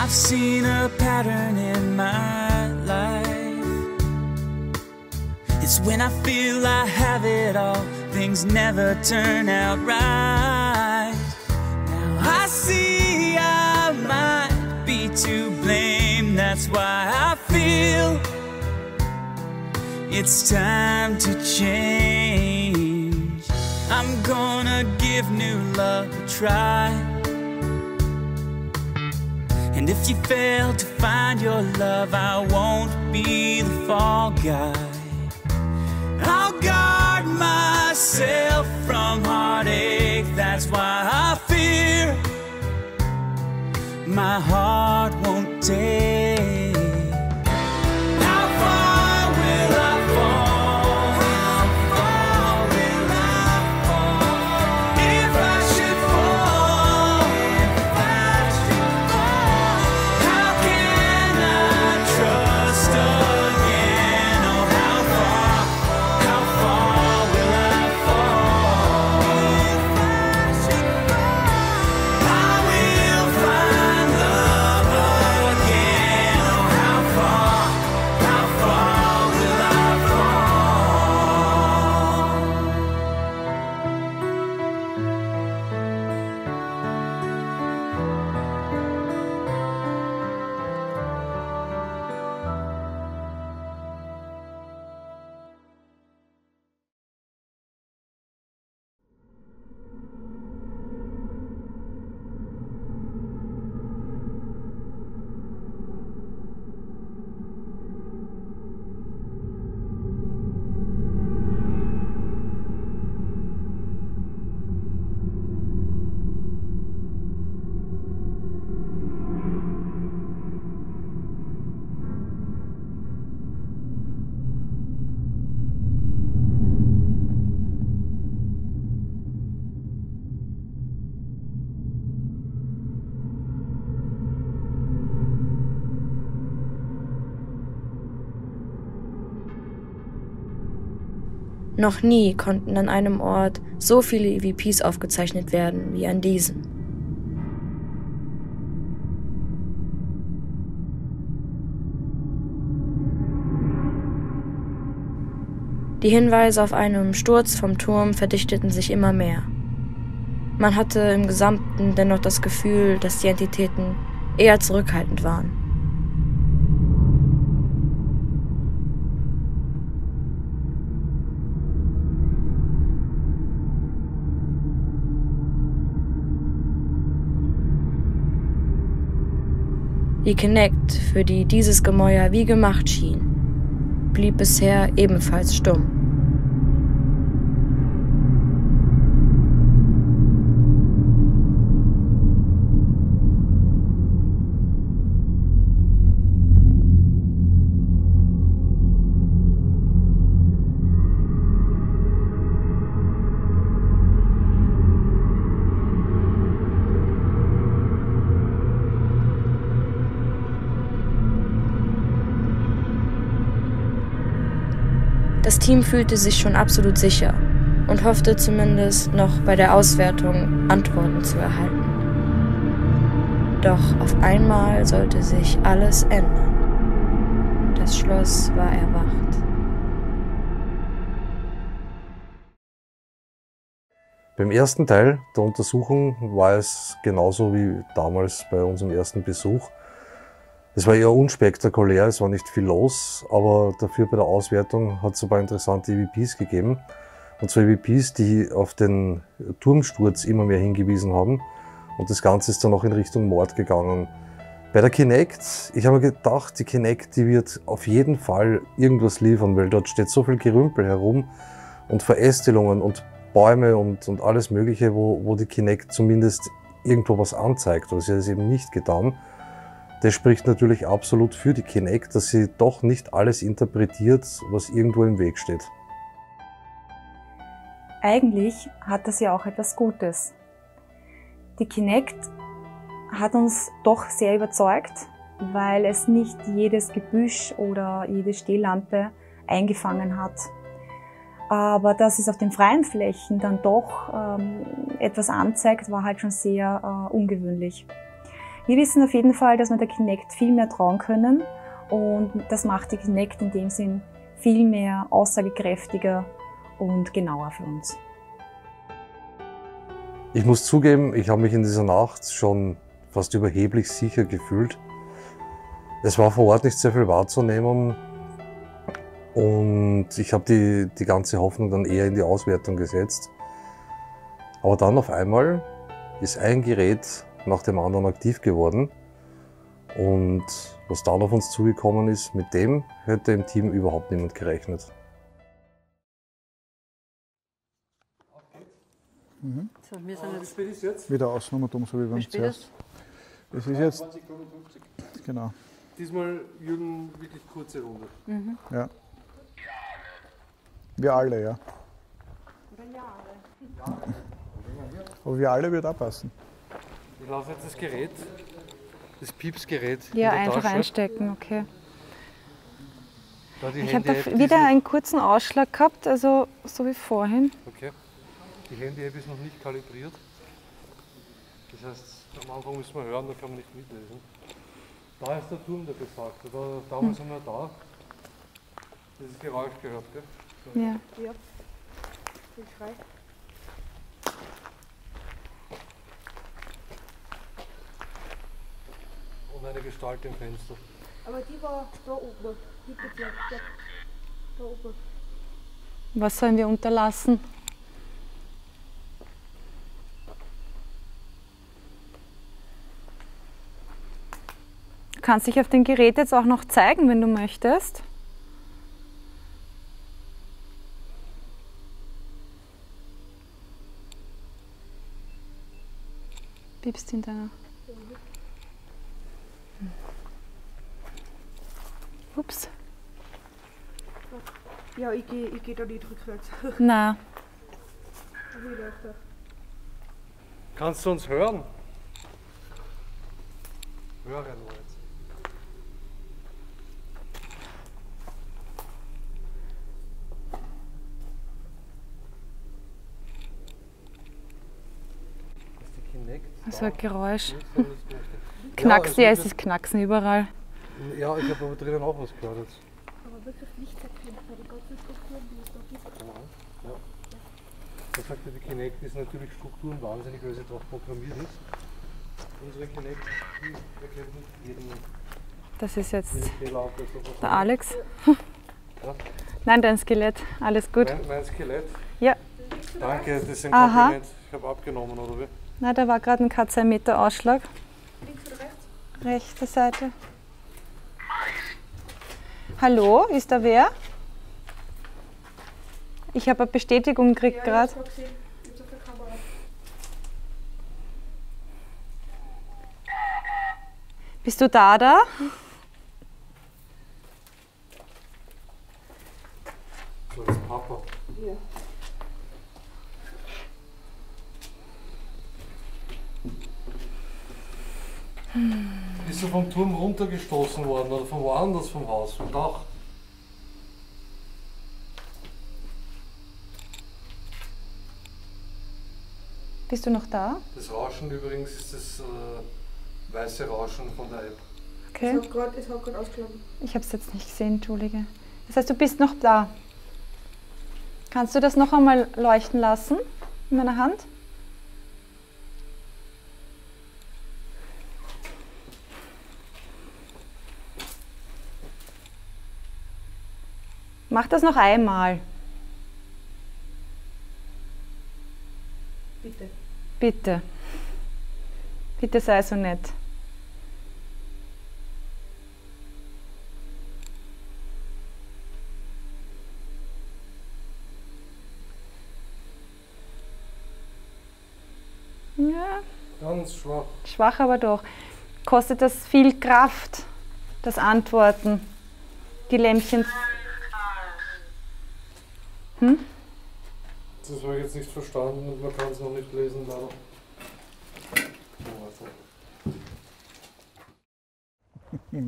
I've seen a pattern in my life. It's when I feel I have it all, things never turn out right. Now I see I might be to blame. That's why I feel it's time to change. I'm gonna give new love a try. And if you fail to find your love, I won't be the fall guy. I'll guard myself from heartache. That's why I fear my heart won't take. How far will I fall? How far will I fall? If I should fall, how can I trust again? Oh, how far will I fall? I will find love again. Oh, how far will I Noch nie konnten an einem Ort so viele EVPs aufgezeichnet werden wie an diesem. Die Hinweise auf einen Sturz vom Turm verdichteten sich immer mehr. Man hatte im Gesamten dennoch das Gefühl, dass die Entitäten eher zurückhaltend waren. Die Kinect, für die dieses Gemäuer wie gemacht schien, blieb bisher ebenfalls stumm. Das Team fühlte sich schon absolut sicher und hoffte zumindest noch bei der Auswertung Antworten zu erhalten. Doch auf einmal sollte sich alles ändern. Das Schloss war erwacht. Beim ersten Teil der Untersuchung war es genauso wie damals bei unserem ersten Besuch. Es war eher unspektakulär, es war nicht viel los, aber dafür bei der Auswertung hat es ein paar interessante EVPs gegeben. Und zwar EVPs, die auf den Turmsturz immer mehr hingewiesen haben. Und das Ganze ist dann auch in Richtung Mord gegangen. Bei der Kinect, ich habe mir gedacht, die Kinect, die wird auf jeden Fall irgendwas liefern, weil dort steht so viel Gerümpel herum und Verästelungen und Bäume und alles Mögliche, wo die Kinect zumindest irgendwo was anzeigt, aber sie hat es eben nicht getan. Das spricht natürlich absolut für die Kinect, dass sie doch nicht alles interpretiert, was irgendwo im Weg steht. Eigentlich hat das ja auch etwas Gutes. Die Kinect hat uns doch sehr überzeugt, weil es nicht jedes Gebüsch oder jede Stehlampe eingefangen hat. Aber dass es auf den freien Flächen dann doch etwas anzeigt, war halt schon sehr ungewöhnlich. Wir wissen auf jeden Fall, dass wir der Kinect viel mehr trauen können und das macht die Kinect in dem Sinn viel mehr aussagekräftiger und genauer für uns. Ich muss zugeben, ich habe mich in dieser Nacht schon fast überheblich sicher gefühlt. Es war vor Ort nicht sehr viel wahrzunehmen und ich habe die ganze Hoffnung dann eher in die Auswertung gesetzt. Aber dann auf einmal ist ein Gerät nach dem anderen aktiv geworden und was dann auf uns zugekommen ist, mit dem hätte im Team überhaupt niemand gerechnet. Mhm. So, wir sind Wie spät ist jetzt? wieder ausnummert, so wie beim zuerst. Es ist jetzt. 20:55. Genau. Diesmal, Jürgen, wirklich kurze Runde. Mhm. Ja. Wir alle, ja. Aber wir alle wird auch passen. Ich lasse jetzt das Gerät, das Piepsgerät Ja, in der einfach Tasche. einstecken, okay. Da die Ich habe da Handy-App, wieder einen kurzen Ausschlag gehabt, also so wie vorhin. Okay. Die Handy-App ist noch nicht kalibriert. Das heißt, am Anfang müssen wir hören, da kann man nicht mitlesen. Da ist der Turm, der besagt. Damals haben wir da dieses Geräusch gehört, gell? So. Ja. Und eine Gestalt im Fenster. Aber die war da oben. Die bitte, da oben. Was sollen wir unterlassen? Du kannst dich auf dem Gerät jetzt auch noch zeigen, wenn du möchtest. Piepst in deiner. Ups. Ja, ich geh da nicht rückwärts. Na, Wieder da. Kannst du uns hören? Hören wir jetzt. Ist die Kinect so ein Geräusch. nicht oder nicht möchte? Knackst, Ja, ja, also es ist Knacksen überall. Ja, ich habe aber drinnen auch was gehört jetzt. Aber wirklich nichts erkennt bei den ganzen Strukturen, die es da gibt. Ja. Da sagte die Kinect ist natürlich Strukturen wahnsinnig, weil sie darauf programmiert ist. Unsere Kinect, die erkennt nicht jeden Das ist jetzt Fehler auf. der Alex. Ja. Nein, dein Skelett. Alles gut. Mein Skelett. Ja. Danke, das ist ein Aha. Kompliment. Ich habe abgenommen, oder wie? Na, da war gerade ein K2 Ausschlag. Links oder rechts? Rechte Seite. Hallo, ist da wer? Ich habe eine Bestätigung gekriegt gerade. Ich hab's gesehen. Ich hab's auf der Kamera. Bist du da? So ist Papa. Ja. Bist du vom Turm runtergestoßen worden oder von woanders vom Haus, vom Dach? Bist du noch da? Das Rauschen übrigens ist das weiße Rauschen von der App. Okay. Es hat gerade ausgeschlagen. Ich habe es jetzt nicht gesehen, entschuldige. Das heißt, du bist noch da. Kannst du das noch einmal leuchten lassen in meiner Hand? Mach das noch einmal. Bitte. Bitte. Bitte sei so nett. Ja, Ganz schwach. schwach aber doch. Kostet das viel Kraft, das Antworten, die Lämpchen. Das habe ich jetzt nicht verstanden und man kann es noch nicht lesen, leider.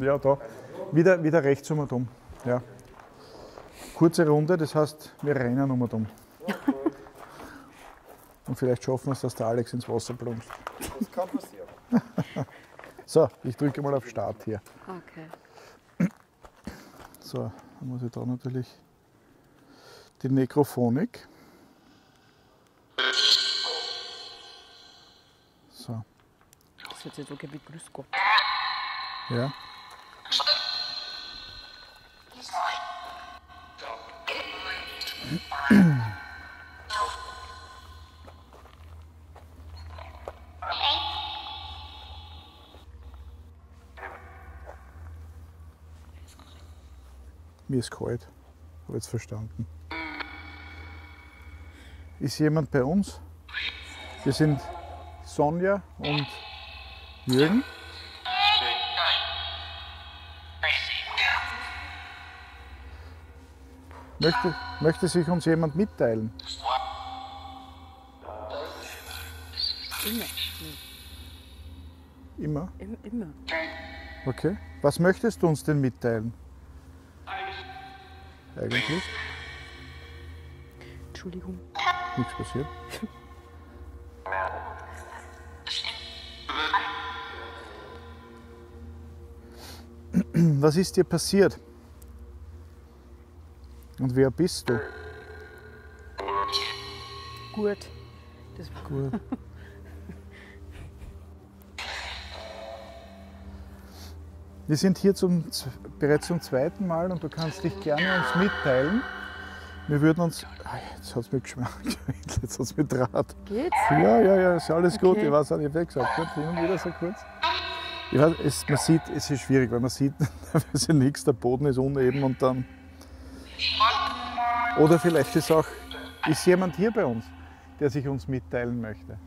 Ja, da. Wieder rechts um und um. Ja. Kurze Runde, das heißt, wir rennen um und um. Und vielleicht schaffen wir es, dass der Alex ins Wasser plumpst. Das kann passieren. So, ich drücke mal auf Start hier. Okay. So, dann muss ich da natürlich die Nekrophonik. So, Das hört sich so wie Grüß Gott. ja. Mir ist kalt, habe jetzt verstanden. Ist jemand bei uns? Wir sind Sonja und Jürgen. Möchte sich uns jemand mitteilen? Immer. Immer? Immer. Okay. Was möchtest du uns denn mitteilen? Eigentlich? Entschuldigung. Nichts passiert. Was ist dir passiert? Und wer bist du? Gut. Das war Gut. Wir sind hier bereits zum zweiten Mal und du kannst dich gerne uns mitteilen. Wir würden uns. Jetzt hat es mich geschmeckt. Jetzt hat es mit Draht. Geht's? Ja, ist alles gut. Okay. Ich weiß auch nicht, wer gesagt hat. Hin und wieder so kurz. Ich weiß, man sieht, es ist schwierig, weil man sieht teilweise nichts, der Boden ist uneben und dann. Oder vielleicht ist jemand hier bei uns, der sich uns mitteilen möchte.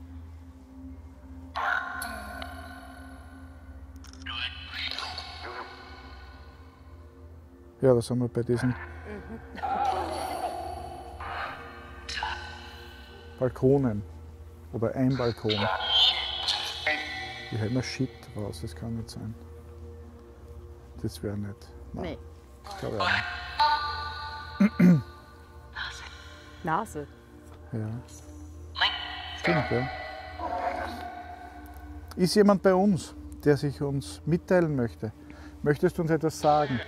Ja, da sind wir bei diesen Balkonen. Oder ein Balkon. Ich höre immer Shit raus, das kann nicht sein. Das wäre nicht. Nein, Nee. das glaube ich auch nicht. Nase. Ja. Stimmt, ja. Ist jemand bei uns, der sich uns mitteilen möchte? Möchtest du uns etwas sagen?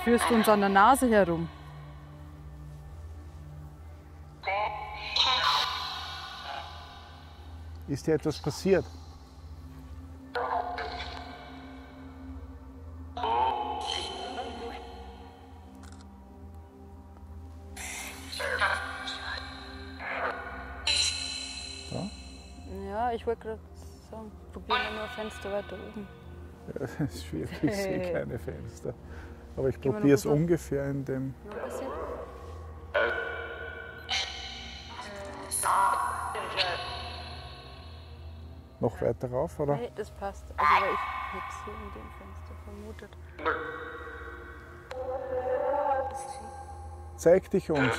Führst du uns an der Nase herum? Ist dir etwas passiert? Ja, ich wollte gerade sagen, probieren wir nur ein Fenster weiter oben. Ja, das ist schwierig, ich sehe keine Fenster. Aber ich Gehen wir probiere es noch runter? ungefähr in dem. Noch ein bisschen? Noch weiter rauf, oder? Nee, das passt. Also weil ich jetzt hier in dem Fenster vermutet. Zeig dich uns.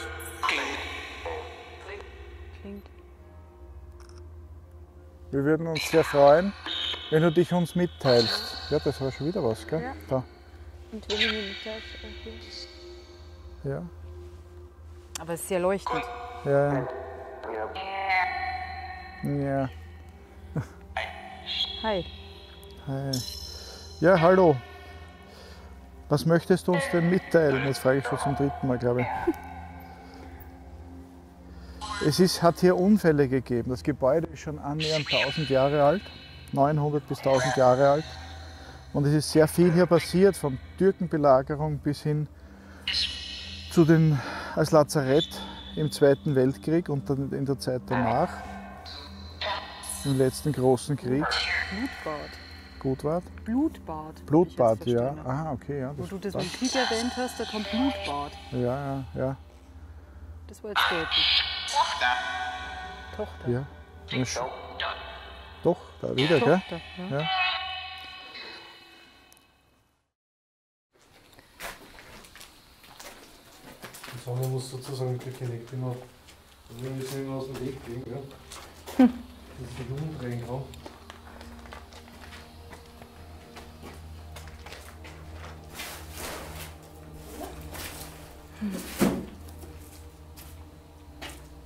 Klingt. Wir würden uns sehr freuen, wenn du dich uns mitteilst. Ja, das war schon wieder was, gell? Ja. Da. Und wenn ich mir nicht gleich hier. Ja. Aber es ist sehr leuchtend. Ja. Ja. Hi. Hi. Ja, hallo. Was möchtest du uns denn mitteilen? Jetzt frage ich schon zum dritten Mal, glaube ich. Hat hier Unfälle gegeben. Das Gebäude ist schon annähernd 1000 Jahre alt, 900 bis 1000 Jahre alt. Und es ist sehr viel hier passiert, von Türkenbelagerung bis hin zu als Lazarett im Zweiten Weltkrieg und dann in der Zeit danach, im letzten großen Krieg. Blutbad. Gut war? Blutbad. Blutbad, hab ich jetzt ja. verstanden. Aha, okay, ja. Wo du das mit dem Krieg erwähnt hast, da kommt Blutbad. Ja. Das war jetzt deutlich. Tochter. Ja. Doch, da wieder, gell? Tochter, ja. Ja. Die Sonne muss sozusagen mit der Kinect immer, also wir müssen immer aus dem Weg gehen, ja? Dass die Hund reinkommen.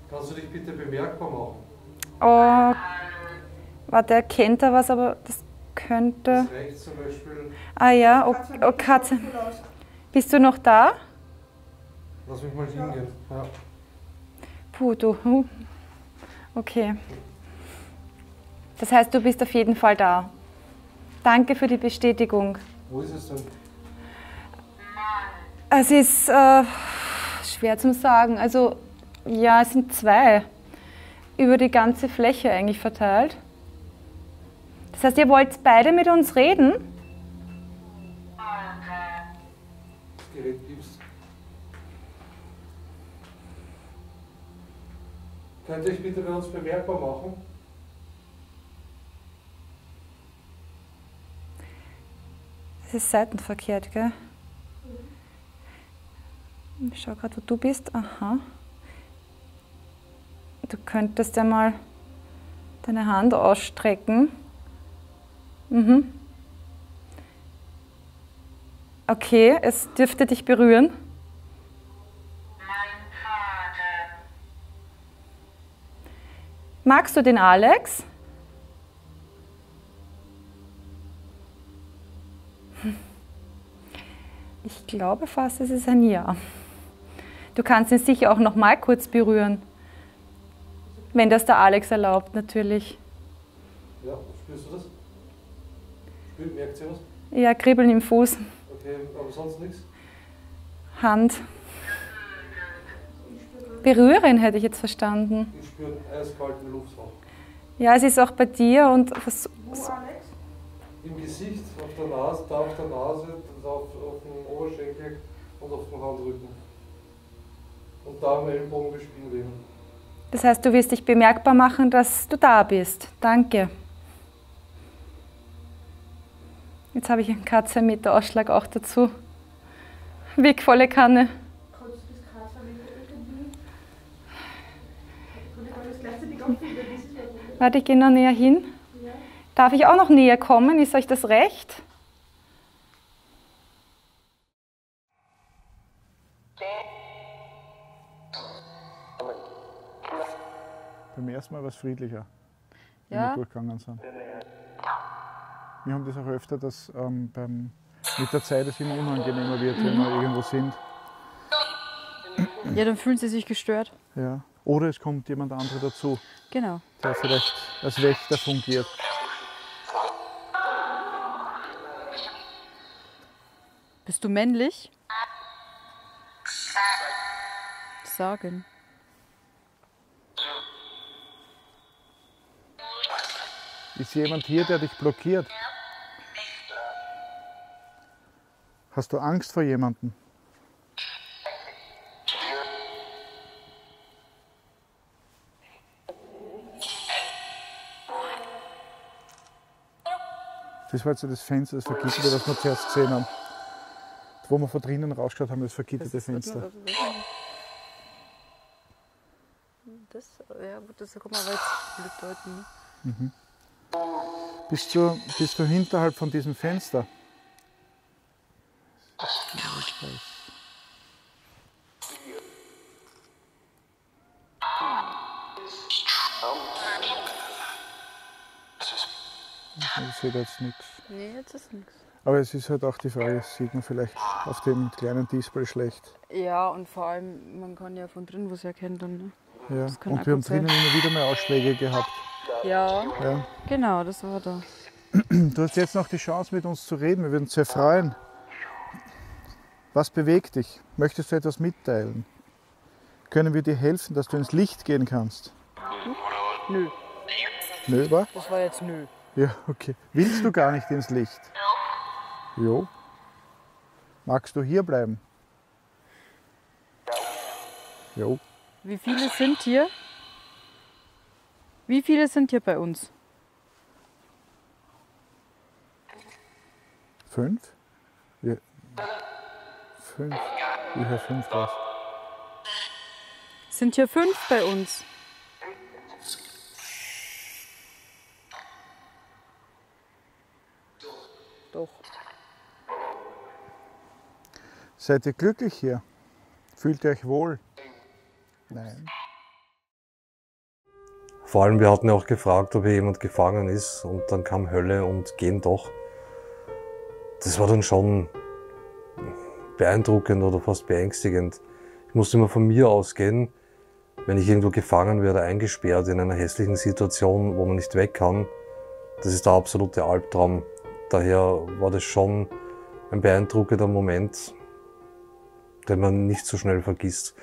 Kannst du dich bitte bemerkbar machen? Oh, Warte, erkennt er was, aber das könnte... Das rechts zum Beispiel. Ah ja, oh Katze. Bist du noch da? Lass mich mal hingehen. Ja. Puh, du. Okay. Das heißt, du bist auf jeden Fall da. Danke für die Bestätigung. Wo ist es denn? Es ist schwer zu sagen. Also, ja, es sind 2. Über die ganze Fläche eigentlich verteilt. Das heißt, ihr wollt beide mit uns reden? Das Gerät gibt's. Könnt ihr euch bitte bei uns bemerkbar machen? Das ist seitenverkehrt, gell? Ich schau gerade, wo du bist. Aha. Du könntest ja mal deine Hand ausstrecken. Mhm. Okay, es dürfte dich berühren. Magst du den Alex? Ich glaube fast, es ist ein Ja. Du kannst ihn sicher auch noch mal kurz berühren. Wenn das der Alex erlaubt, natürlich. Ja, spürst du das? Merkt ihr was? Ja, Kribbeln im Fuß. Okay, aber sonst nichts? Hand. Berühren hätte ich jetzt verstanden. Ich spüre einen eiskalten Lufthauch. Ja, es ist auch bei dir und Wo, Alex? Im Gesicht, auf der Nase, da auf der Nase, auf dem Oberschenkel und auf dem Handrücken. Und da am Ellbogen die Spinnweben. Das heißt, du wirst dich bemerkbar machen, dass du da bist. Danke. Jetzt habe ich einen K2-Meter-Ausschlag auch dazu. Weg, volle Kanne. Kannst du das K2 irgendwie? Kann ich alles gleichzeitig aufnehmen? Warte, ich gehe noch näher hin. Ja. Darf ich auch noch näher kommen? Ist euch das recht? Beim ersten Mal war es friedlicher, wenn Ja. wir durchgegangen sind. Wir haben das auch öfter, dass mit der Zeit es immer unangenehmer wird, wenn wir irgendwo sind. Ja, dann fühlen sie sich gestört. Ja. Oder es kommt jemand anderer dazu, Genau. der vielleicht als Wächter fungiert. Bist du männlich? Sagen. Ist jemand hier, der dich blockiert? Hast du Angst vor jemandem? Das war jetzt so das Fenster, das vergitterte, was wir zuerst gesehen haben. Wo wir von drinnen rausgeschaut haben, das vergitterte Fenster. Das, ja, das kann man aber jetzt blöd deuten. Ne? Bist du hinterhalb von diesem Fenster? Ich sehe da jetzt nichts. Nee, jetzt ist nichts. Aber es ist halt auch die Frage, das sieht man vielleicht auf dem kleinen Display schlecht. Ja, und vor allem, man kann ja von drin was erkennen dann. Ne? Ja. Das kann Und auch wir haben gut sein. drinnen immer wieder mal Ausschläge gehabt. Ja, Ja. genau, das war da. Du hast jetzt noch die Chance, mit uns zu reden. Wir würden uns sehr freuen. Was bewegt dich? Möchtest du etwas mitteilen? Können wir dir helfen, dass du ins Licht gehen kannst? Nö, Nö, was? das war jetzt nö. Ja, okay. Willst du gar nicht ins Licht? Jo. Magst du hier bleiben? Jo. Wie viele sind hier? Wie viele sind hier bei uns? 5? Ja. 5. Ich höre 5 raus. Sind hier 5 bei uns? Doch. Seid ihr glücklich hier? Fühlt ihr euch wohl? Nein. Vor allem, wir hatten ja auch gefragt, ob hier jemand gefangen ist und dann kam Hölle und gehen doch. Das war dann schon beeindruckend oder fast beängstigend. Ich musste immer von mir ausgehen, wenn ich irgendwo gefangen werde, eingesperrt in einer hässlichen Situation, wo man nicht weg kann. Das ist der absolute Albtraum. Daher war das schon ein beeindruckender Moment, den man nicht so schnell vergisst,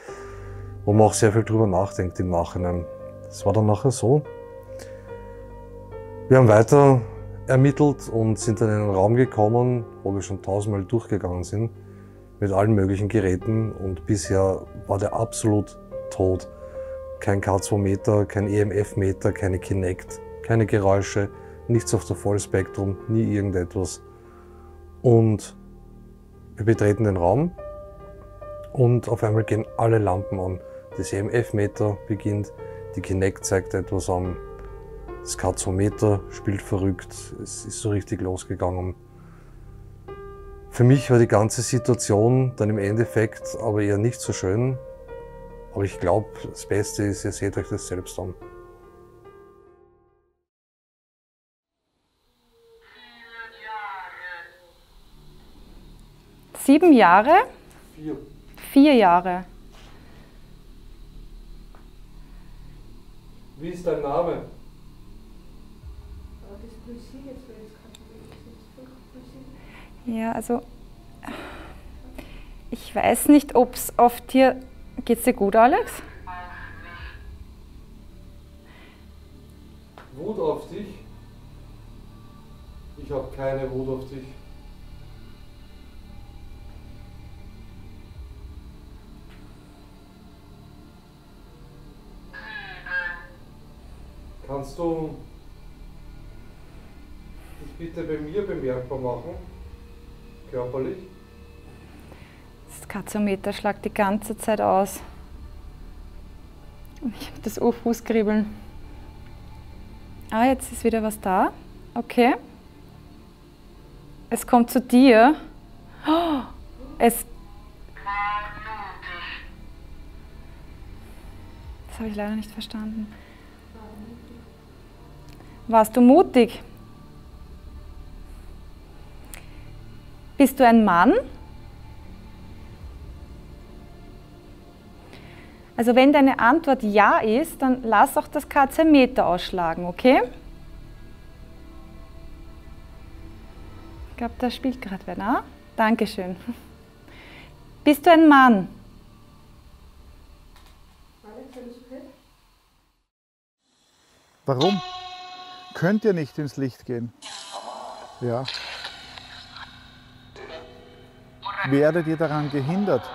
wo man auch sehr viel drüber nachdenkt im Nachhinein. Das war dann nachher so. Wir haben weiter ermittelt und sind in einen Raum gekommen, wo wir schon 1000-mal durchgegangen sind, mit allen möglichen Geräten, und bisher war der absolut tot. Kein K2-Meter, kein EMF-Meter, keine Kinect, keine Geräusche, nichts auf der Vollspektrum, nie irgendetwas. Und wir betreten den Raum und auf einmal gehen alle Lampen an. Das EMF-Meter beginnt, die Kinect zeigt etwas an, das K2-Meter spielt verrückt, es ist so richtig losgegangen. Für mich war die ganze Situation dann im Endeffekt aber eher nicht so schön. Aber ich glaube, das Beste ist, ihr seht euch das selbst an. Sieben Jahre? 4. 4 Jahre. Wie ist dein Name? Ja, also ich weiß nicht, ob es oft hier... Geht's dir gut, Alex? Wut auf dich? Ich habe keine Wut auf dich. Kannst du dich bitte bei mir bemerkbar machen? Körperlich? Das K2-Meter schlagt die ganze Zeit aus. Und ich habe das Fußkribbeln. Ah, jetzt ist wieder was da. Okay. Es kommt zu dir. Oh, das habe ich leider nicht verstanden. Warst du mutig? Bist du ein Mann? Also wenn deine Antwort ja ist, dann lass auch das K2-Meter ausschlagen, okay? Ich glaube, da spielt gerade wer. Na? Dankeschön. Bist du ein Mann? Warum? Könnt ihr nicht ins Licht gehen? Ja. Werdet ihr daran gehindert?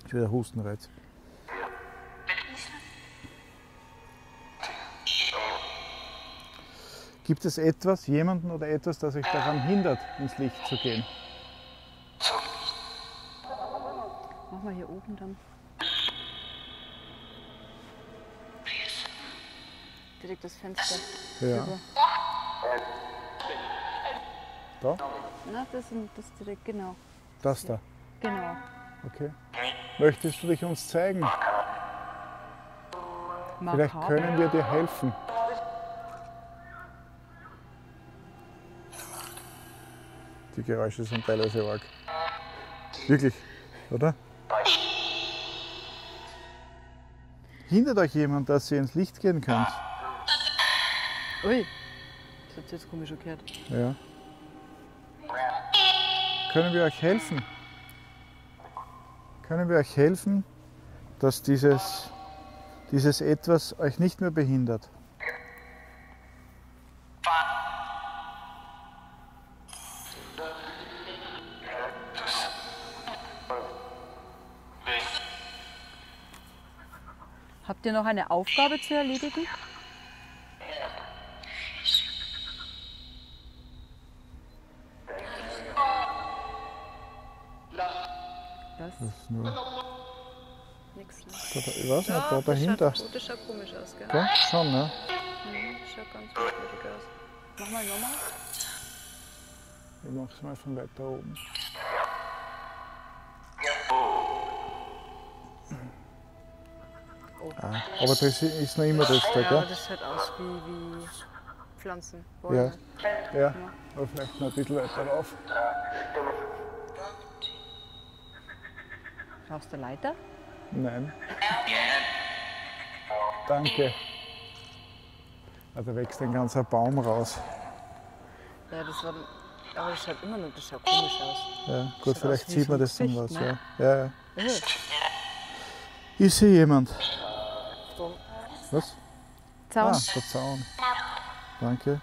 Ich wieder Hustenreiz. Gibt es etwas, jemanden oder etwas, das euch daran hindert, ins Licht zu gehen? Mach mal hier oben dann. Direkt das Fenster. Ja. Über. Da? Na, das direkt, genau. Das da? Genau. Okay. Möchtest du dich uns zeigen? Vielleicht können wir dir helfen. Die Geräusche sind teilweise arg. Wirklich, oder? Hindert euch jemand, dass ihr ins Licht gehen könnt? Ui, das hat jetzt komisch gehört. Ja. Können wir euch helfen? Können wir euch helfen, dass dieses Etwas euch nicht mehr behindert? Habt ihr noch eine Aufgabe zu erledigen? Was? Das ist nur, Nix, ne? ich weiß nicht, da dahinter. Das schaut komisch aus, gell? Ja, schon, ne? Das schaut ganz merkwürdig aus. Mach mal nochmal. Ich mach's mal von weiter oben. oben. Ah, aber das ist noch immer das da, Ja, aber gell? das schaut aus wie Pflanzen, Ja. Bäume. Ja, aber vielleicht noch ein bisschen weiter rauf. Brauchst du Leiter? Nein. Danke. Also wächst ein ganzer Baum raus. Ja, das war. Aber das schaut immer noch, das schaut komisch aus. Ja, Schaut gut, aus vielleicht wie sieht so man ein das dann Gesicht, was. ne? Ja. Ja. Mhm. Ich sehe jemand. So. Was? Zaun. Ah, der Zaun. Danke.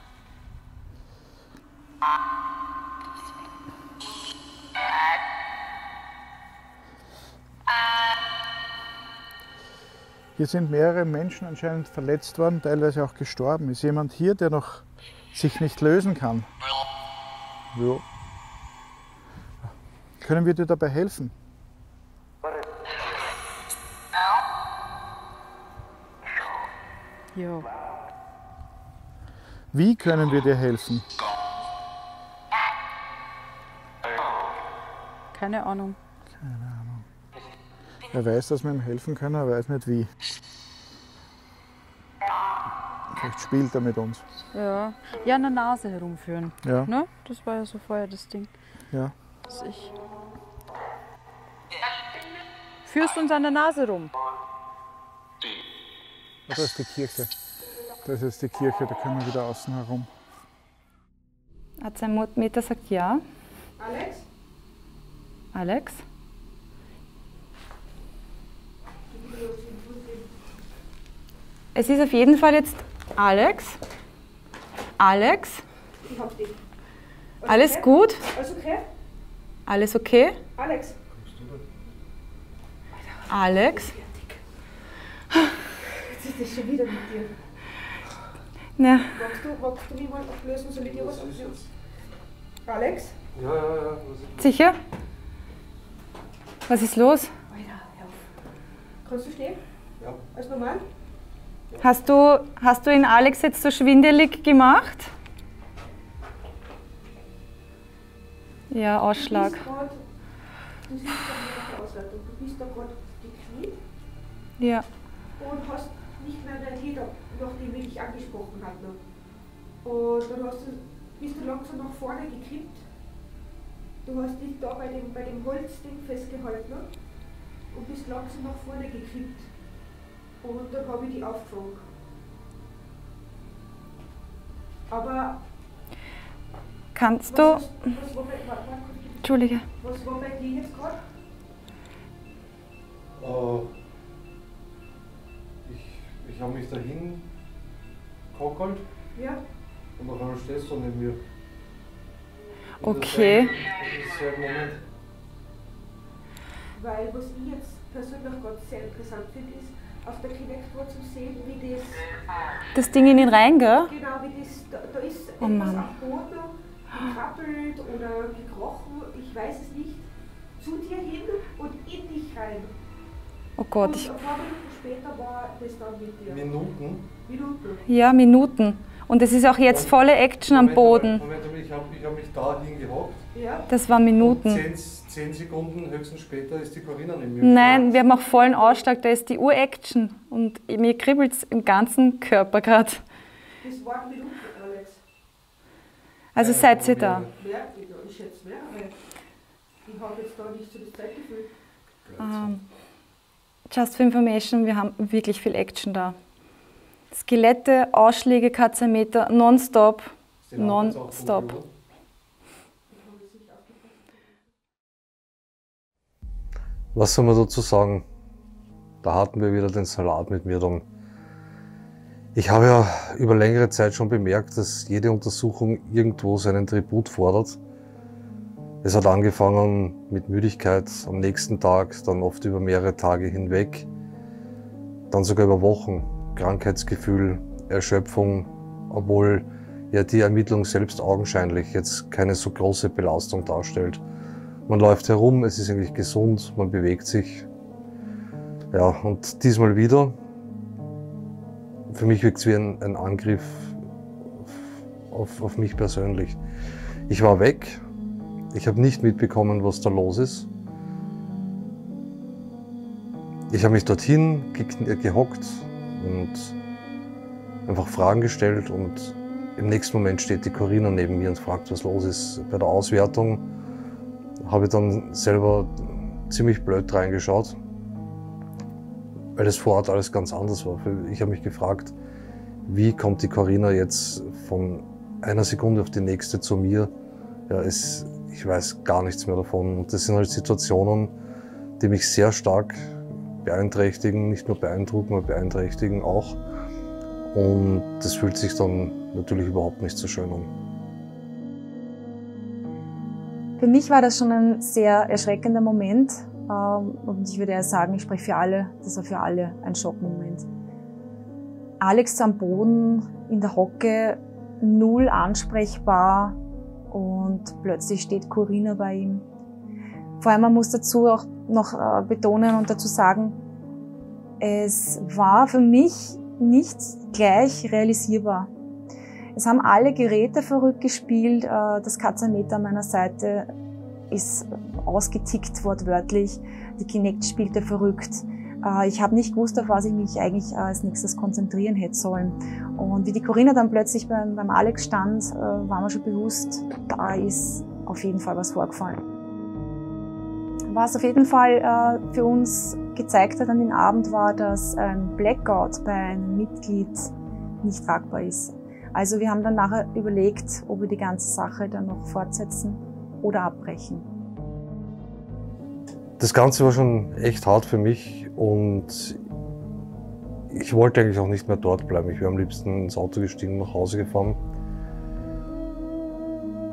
Hier sind mehrere Menschen anscheinend verletzt worden, teilweise auch gestorben. Ist jemand hier, der noch sich nicht lösen kann? Ja. Können wir dir dabei helfen? Ja. Wie können wir dir helfen? Keine Ahnung. Er weiß, dass wir ihm helfen können, er weiß nicht wie. Vielleicht spielt er mit uns. Ja. Ja, an der Nase herumführen. Ja, Ne? Das war ja so vorher das Ding. ja. Das ich. Führst uns an der Nase rum. Da ist die Kirche. Das ist die Kirche, da können wir wieder außen herum. Hat sein Meter sagt ja. Alex? Alex? Es ist auf jeden Fall jetzt Alex. Alex? Ich hab dich. Alles okay? gut? Alles okay? Alles okay? Alex? Alex? Jetzt ist das schon wieder mit dir. Na, Magst du mich mal ablösen? Soll ich dir was ablösen? Alex? Ja. Was ist sicher? Was ist los? Alter, hör auf. Kannst du stehen? Ja. Alles normal? Hast du ihn Alex jetzt so schwindelig gemacht? Ja, Ausschlag. Du siehst doch nach der Auswertung. Du bist da gerade gekniet Ja. und hast nicht mehr reagiert, nachdem ich dich angesprochen habe. Und dann bist du langsam nach vorne gekippt. Du hast dich da bei dem Holzding festgehalten und bist langsam nach vorne gekippt. Und dann habe ich dich aufgefangen. Aber Kannst du. was war Entschuldige. was war bei dir jetzt gerade? Ich habe mich dahin kockelt Ja? und auf einmal stehst du neben mir. Okay. Das ist sehr Moment. Weil was ich jetzt persönlich gerade sehr interessant finde, ist, auf der Kinect zu sehen, wie das, Das Ding in ihn rein, gell? genau wie das, da ist Oh etwas Mann. am Boden gekrabbelt oder gekrochen, ich weiß es nicht, zu dir hin und in dich rein. Oh Gott, Und ein paar Minuten später war das dann mit dir. Minuten. ja, Minuten. Und es ist auch jetzt volle Action am Boden. Moment, ich hab mich da hingehockt. Ja? Das waren Minuten. 10 Sekunden höchstens später ist die Corinna neben mir. Nein, wir haben auch vollen Ausschlag, da ist die Ur-Action. Und mir kribbelt es im ganzen Körper gerade. Das waren Minuten, Alex. Also seid ihr da. Mehr, ich schätze mehr, weil ich habe jetzt da nicht so das Zeitgefühl. Just for information, wir haben wirklich viel Action da. Skelette, Ausschläge, Katzenmeter, nonstop. Nonstop. Was soll man dazu sagen? Da hatten wir wieder den Salat mit mir dann. Ich habe ja über längere Zeit schon bemerkt, dass jede Untersuchung irgendwo seinen Tribut fordert. Es hat angefangen mit Müdigkeit am nächsten Tag, dann oft über mehrere Tage hinweg, dann sogar über Wochen, Krankheitsgefühl, Erschöpfung, obwohl ja die Ermittlung selbst augenscheinlich jetzt keine so große Belastung darstellt. Man läuft herum, es ist eigentlich gesund, man bewegt sich. Ja, und diesmal wieder. Für mich wirkt es wie ein Angriff auf mich persönlich. Ich war weg, ich habe nicht mitbekommen, was da los ist. Ich habe mich dorthin gehockt und einfach Fragen gestellt und im nächsten Moment steht die Corinna neben mir und fragt, was los ist. Bei der Auswertung habe ich dann selber ziemlich blöd reingeschaut, weil es vor Ort alles ganz anders war. Ich habe mich gefragt, wie kommt die Corinna jetzt von einer Sekunde auf die nächste zu mir? Ja, ich weiß gar nichts mehr davon. Und das sind halt Situationen, die mich sehr stark beeinträchtigen, nicht nur beeindrucken, aber beeinträchtigen auch. Und das fühlt sich dann natürlich überhaupt nicht so schön an. Für mich war das schon ein sehr erschreckender Moment. Und ich würde ja sagen, ich spreche für alle, das war für alle ein Schockmoment. Alex am Boden, in der Hocke, null ansprechbar und plötzlich steht Corinna bei ihm. Vor allem, man muss dazu auch noch betonen und dazu sagen, es war für mich nicht gleich realisierbar. Es haben alle Geräte verrückt gespielt, das Katzenmeter an meiner Seite ist ausgetickt wortwörtlich, die Kinect spielte verrückt. Ich habe nicht gewusst, auf was ich mich eigentlich als nächstes konzentrieren hätte sollen. Und wie die Corinna dann plötzlich beim Alex stand, war mir schon bewusst, da ist auf jeden Fall was vorgefallen. Was auf jeden Fall für uns gezeigt hat an den Abend war, dass ein Blackout bei einem Mitglied nicht tragbar ist. Also wir haben dann nachher überlegt, ob wir die ganze Sache dann noch fortsetzen oder abbrechen. Das Ganze war schon echt hart für mich und ich wollte eigentlich auch nicht mehr dort bleiben. Ich wäre am liebsten ins Auto gestiegen, nach Hause gefahren.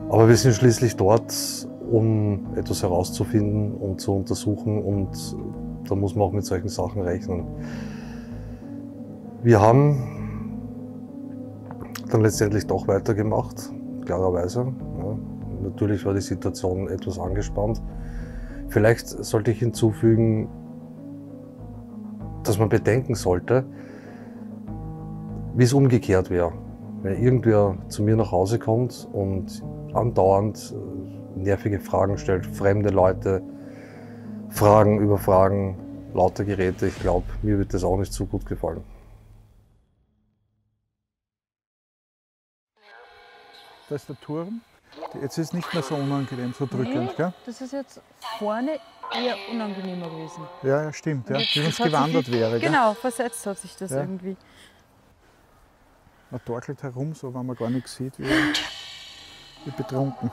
Aber wir sind schließlich dort, um etwas herauszufinden und zu untersuchen, und da muss man auch mit solchen Sachen rechnen. Wir haben dann letztendlich doch weitergemacht, klarerweise. Ja. Natürlich war die Situation etwas angespannt. Vielleicht sollte ich hinzufügen, dass man bedenken sollte, wie es umgekehrt wäre. Wenn irgendwer zu mir nach Hause kommt und andauernd nervige Fragen stellt, fremde Leute, Fragen über Fragen, lauter Geräte, ich glaube, mir wird das auch nicht so gut gefallen. Da ist der Turm. Jetzt ist es nicht mehr so unangenehm, so drückend, gell? Das ist jetzt vorne eher unangenehmer gewesen. Ja, ja, stimmt. Ja. Jetzt, Wie wenn es gewandert wäre, gell? Genau, versetzt hat sich das Ja. irgendwie. Man torkelt herum, so wenn man gar nichts sieht, wie betrunken.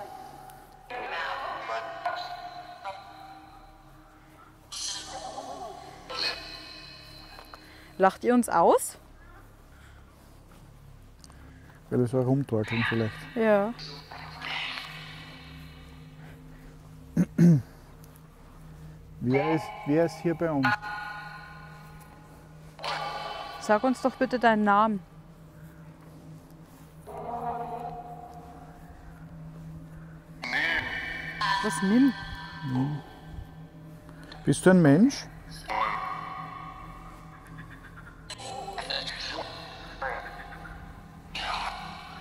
Lacht ihr uns aus? Weil wir so herumtorkeln vielleicht. Ja. Wer ist hier bei uns? Sag uns doch bitte deinen Namen. Was nimm? Bist du ein Mensch?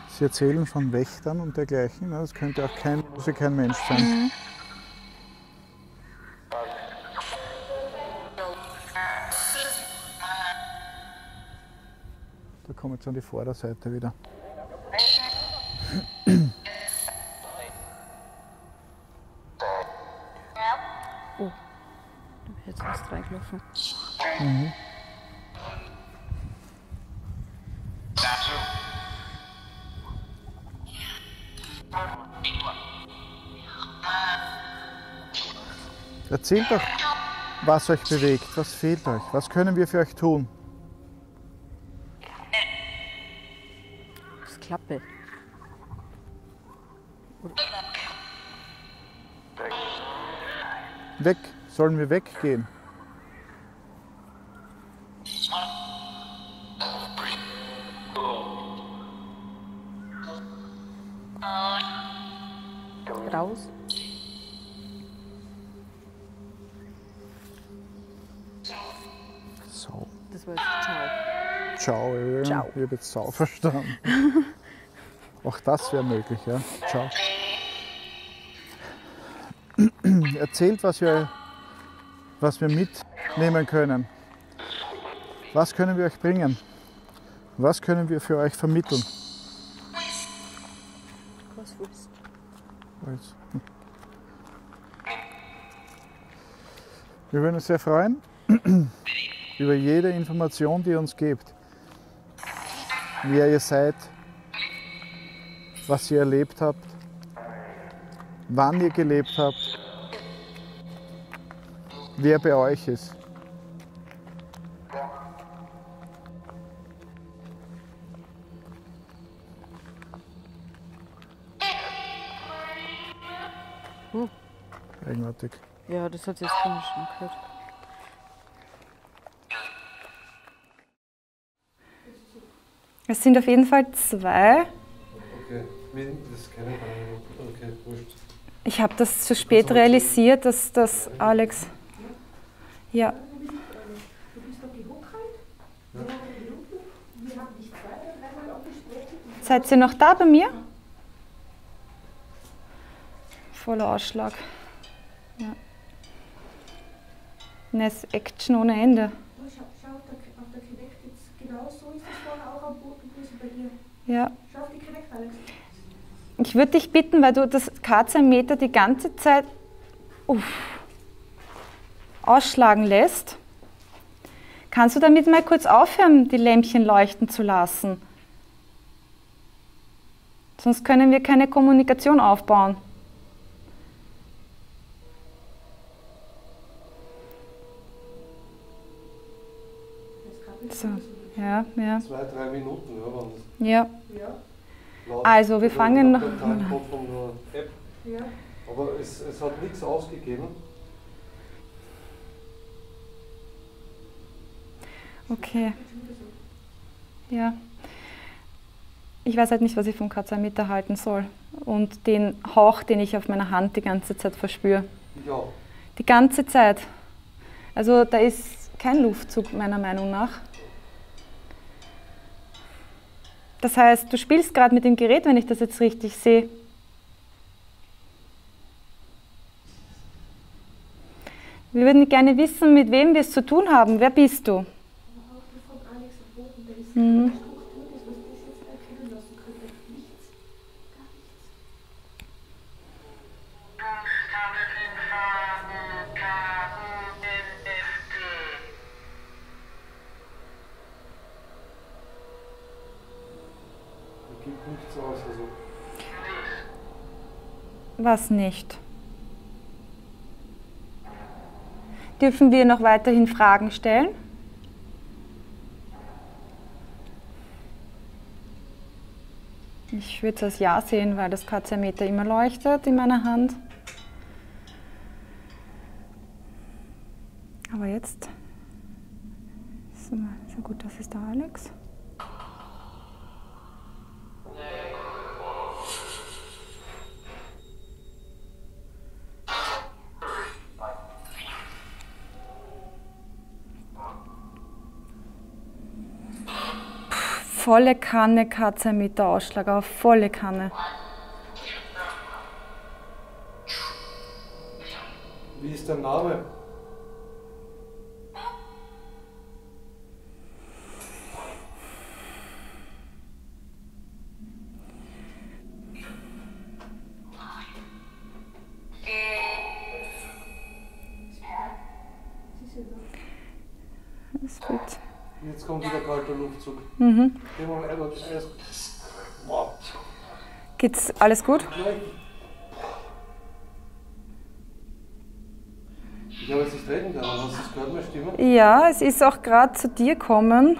Sie erzählen von Wächtern und dergleichen. Das könnte auch kein Mensch sein. Da kommen wir jetzt an die Vorderseite wieder. Oh, da bin jetzt fast reingelaufen. Erzählt doch, was euch bewegt, was fehlt euch, was können wir für euch tun? Das Klappe. Weg, sollen wir weggehen? Raus. Sau. Das war jetzt Ciao. Ciao, ja. Ciao. Ich habe jetzt Sau verstanden. Auch das wäre möglich, ja. Ciao. Erzählt, was wir mitnehmen können. Was können wir euch bringen? Was können wir für euch vermitteln? Was willst du? Alles. Wir würden uns sehr freuen über jede Information, die ihr uns gebt. Wer ihr seid, was ihr erlebt habt, wann ihr gelebt habt, wer bei euch ist. Eigenartig. Ja, das hat sich jetzt komisch angehört. Es sind auf jeden Fall 2. Okay, das kennen wir. Okay, wurscht. Ich habe das zu spät realisiert, dass das Alex. Ja. Du bist doch gehochkalt. Wir haben dich 2 oder 3 Mal abgesprochen. Seid ihr noch da bei mir? Voller Ausschlag. Ja. Das ist Action ohne Ende. Schau auf der Kinect jetzt. Genau so ist es vorher auch am Boden gewesen bei dir. Ja. Schau auf die Kinect, Alex. Ich würde dich bitten, weil du das K2-Meter die ganze Zeit ausschlagen lässt, kannst du damit mal kurz aufhören, die Lämpchen leuchten zu lassen? Sonst können wir keine Kommunikation aufbauen. So, ja. 2-3 Minuten, ja, waren das. Ja. Laut. Also, wir fangen noch. Der Timecode von der App. Ja. Aber es hat nichts ausgegeben. Okay. Ja. Ich weiß halt nicht, was ich vom K2-Meter halten soll. Und den Hauch, den ich auf meiner Hand die ganze Zeit verspüre. Ja. Die ganze Zeit. Also da ist kein Luftzug meiner Meinung nach. Das heißt, du spielst gerade mit dem Gerät, wenn ich das jetzt richtig sehe. Wir würden gerne wissen, mit wem wir es zu tun haben. Wer bist du? Mhm. Gibt nichts aus. Also. Was nicht? Dürfen wir noch weiterhin Fragen stellen? Ich würde es als Ja sehen, weil das K2-Meter immer leuchtet in meiner Hand. Aber jetzt ist sehr gut, das ist der Alex. Volle Kanne K2-Meter Ausschlag auf, volle Kanne. Wie ist dein Name? Das ist gut. Jetzt kommt wieder kalter Luftzug. Mhm. Gehen wir mal einmal Eis. Wow. Geht's alles gut? Ich habe jetzt nicht reden können. Hast du es gehört, meine Stimme? Ja, es ist auch gerade zu dir gekommen.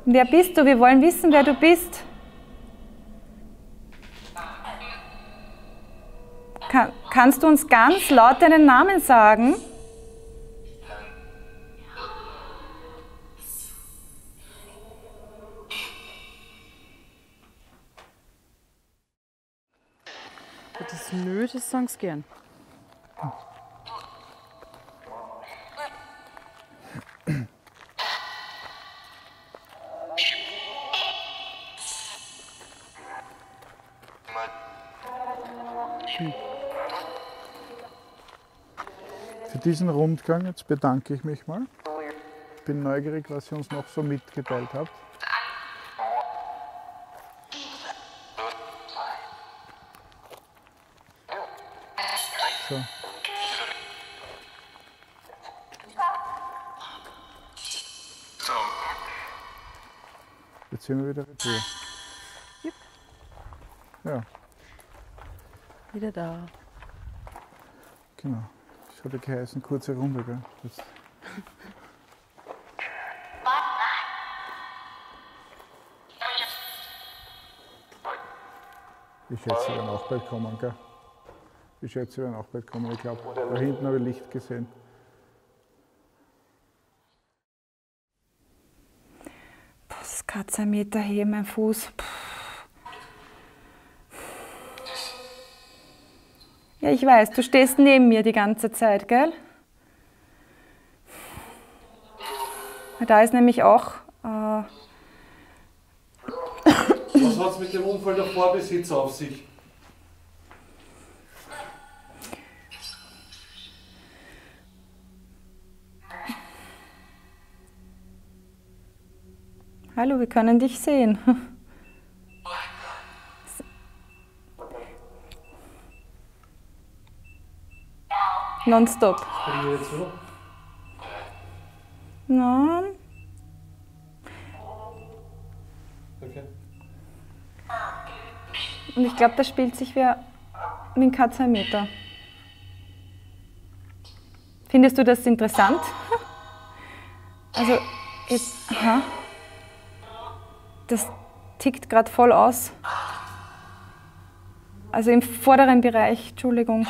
Wer bist du? Wir wollen wissen, wer du bist. Kannst du uns ganz laut deinen Namen sagen? Das Nö, das sagen sie gern. Für diesen Rundgang, jetzt bedanke ich mich mal bin neugierig, was ihr uns noch so mitgeteilt habt. So. Jetzt sind wir wieder retour. Yep. Ja, Wieder da. genau. Das hat ja geheißen, kurze Runde, gell? Das ich schätze, sie werden auch bald kommen, gell? Ich schätze, sie werden auch bald kommen. Ich glaube, da hinten habe ich Licht gesehen. Das Katzenmeter hier, mein Fuß. Ja, ich weiß, du stehst neben mir die ganze Zeit, gell? Da ist nämlich auch... Was hat es mit dem Unfall der Vorbesitzer auf sich? Hallo, wir können dich sehen. Nonstop. Kriegen wir jetzt so? Nein. Okay. Und ich glaube, das spielt sich wie ein Katzenmeter. Findest du das interessant? Also, jetzt, aha. Das tickt gerade voll aus. Also im vorderen Bereich, Entschuldigung.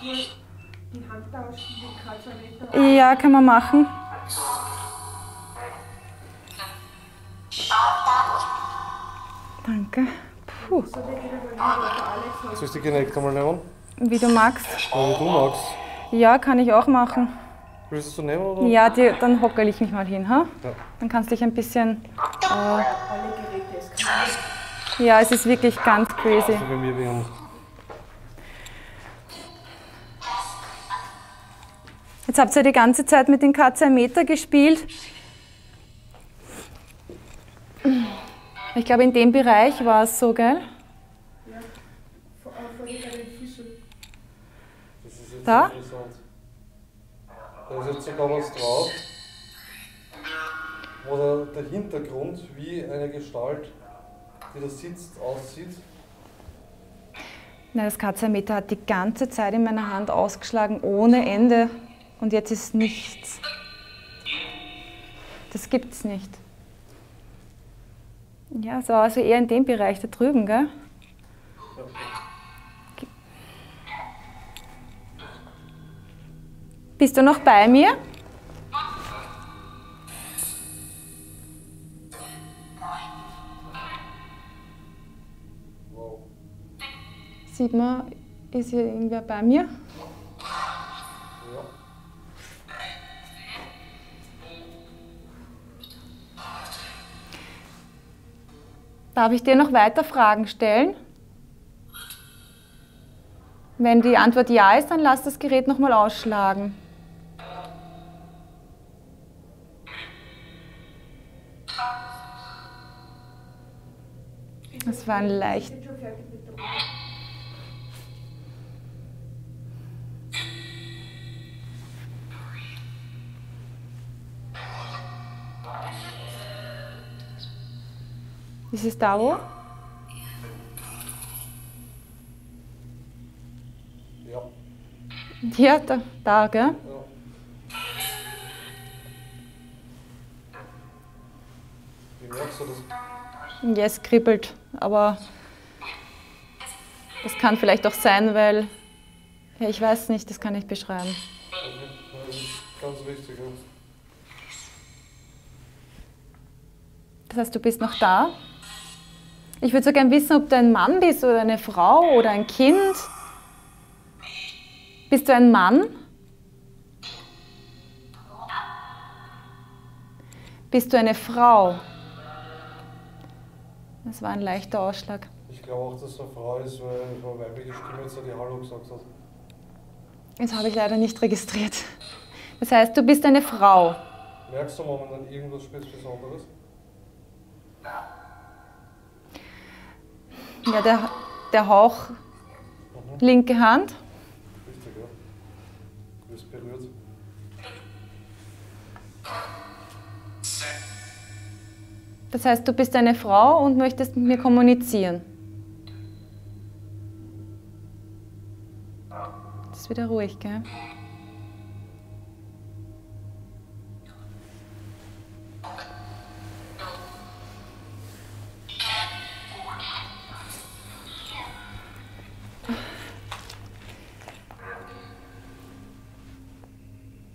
Die Hand tauschen, den Katzenmeter. Ja, kann man machen. Danke. Puh, Soll ich die Kinect einmal nehmen? wie du magst. Oder wie du magst. Ja, kann ich auch machen. Willst du nehmen oder? Ja, dann hockel ich mich mal hin. Ha? Ja. Dann kannst du dich ein bisschen... Alle Geräte eskalieren. Ja, es ist wirklich ganz crazy. So bei mir wie nicht. Jetzt habt ihr die ganze Zeit mit den Katzenmeter gespielt. Ich glaube, in dem Bereich war es so, gell? Ja, vor allem bei den Füßen. Das ist jetzt Da? interessant. Da ist jetzt sogar was drauf, wo der Hintergrund wie eine Gestalt, die da sitzt, aussieht. Na, das Katzenmeter hat die ganze Zeit in meiner Hand ausgeschlagen, ohne Ende. Und jetzt ist nichts. Das gibt's nicht. Ja, so also eher in dem Bereich da drüben, gell? Bist du noch bei mir? Wow. Sieht man, ist hier irgendwer bei mir? Ja. Darf ich dir noch weiter Fragen stellen? Wenn die Antwort ja ist, dann lass das Gerät nochmal ausschlagen. Das war ein leicht. Ich bin schon fertig mit der Runde. Ist es da wo? Ja. Ja, da, gell? Ja. Wie merkst du das? Ja, es kribbelt, aber das kann vielleicht auch sein, weil, ja, ich weiß nicht, das kann ich beschreiben. Okay. Ja, das ist ganz wichtig. Ja. Das heißt, du bist noch da? Ich würde so gern wissen, ob du ein Mann bist oder eine Frau oder ein Kind. Bist du ein Mann? Bist du eine Frau? Das war ein leichter Ausschlag. Ich glaube auch, dass es eine Frau ist, weil eine weibliche Stimme jetzt die Hallo gesagt hat. Das habe ich leider nicht registriert. Das heißt, du bist eine Frau. Merkst du momentan irgendwas Besonderes? Ja, der Hauch, linke Hand. Richtig, ja. Du bist berührt. Das heißt, du bist eine Frau und möchtest mit mir kommunizieren. Das ist wieder ruhig, gell?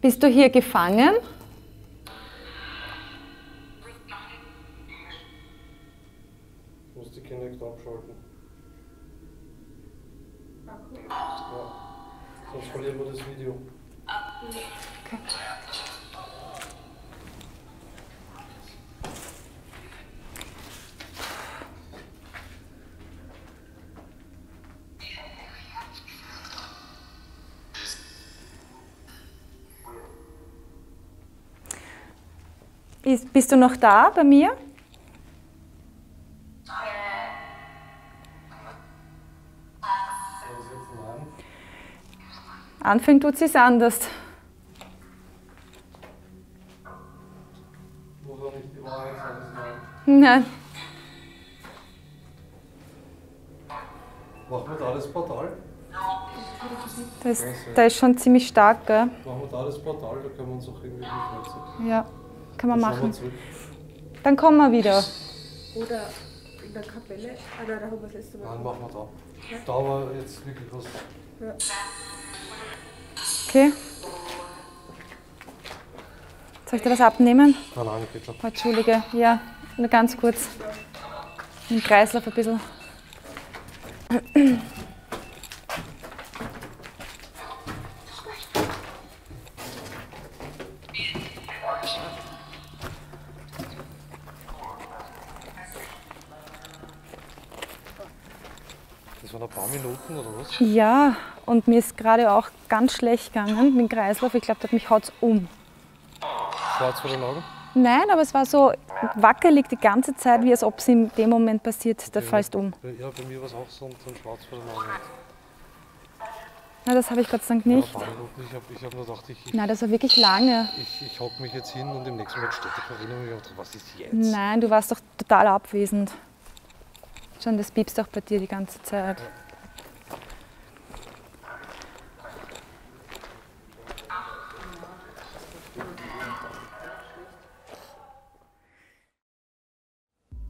Bist du hier gefangen? Du musst die Kinect abschalten. Ja. Sonst verlieren wir das Video. Okay. Bist du noch da bei mir? Anfühlen tut es anders. Muss auch nicht die Wahrheit sein. Nein. Machen wir da das Portal? Da ist schon ziemlich stark, gell? Machen wir da das Portal, da können wir uns auch irgendwie durchsetzen. Ja, kann man machen. Zurück. Dann kommen wir wieder. Oder in der Kapelle. Ah nein, da haben wir das letzte Mal. Nein, machen wir da. Da war jetzt wirklich was. Ja. Okay. Soll ich dir was abnehmen? Nein, geht schon. Oh, Entschuldige, ja, nur ganz kurz. Im Kreislauf ein bisschen. Das waren ein paar Minuten oder was? Ja, und mir ist gerade auch ganz schlecht gegangen mit dem Kreislauf. Ich glaube, mich haut es um. Schwarz vor den Augen? Nein, aber es war so wackelig die ganze Zeit, wie als ob es in dem Moment passiert. Da fällst du um. Ja, bei mir war es auch so ein Schwarz vor den Augen. Na, das habe ich Gott sei Dank nicht. Ja, ein paar Minuten. Ich habe nur gedacht, Nein, das war wirklich lange. ich hocke mich jetzt hin und im nächsten Moment steht die Carina und ich dachte, was ist jetzt? Nein, du warst doch total abwesend. Schon, das piepst auch bei dir die ganze Zeit.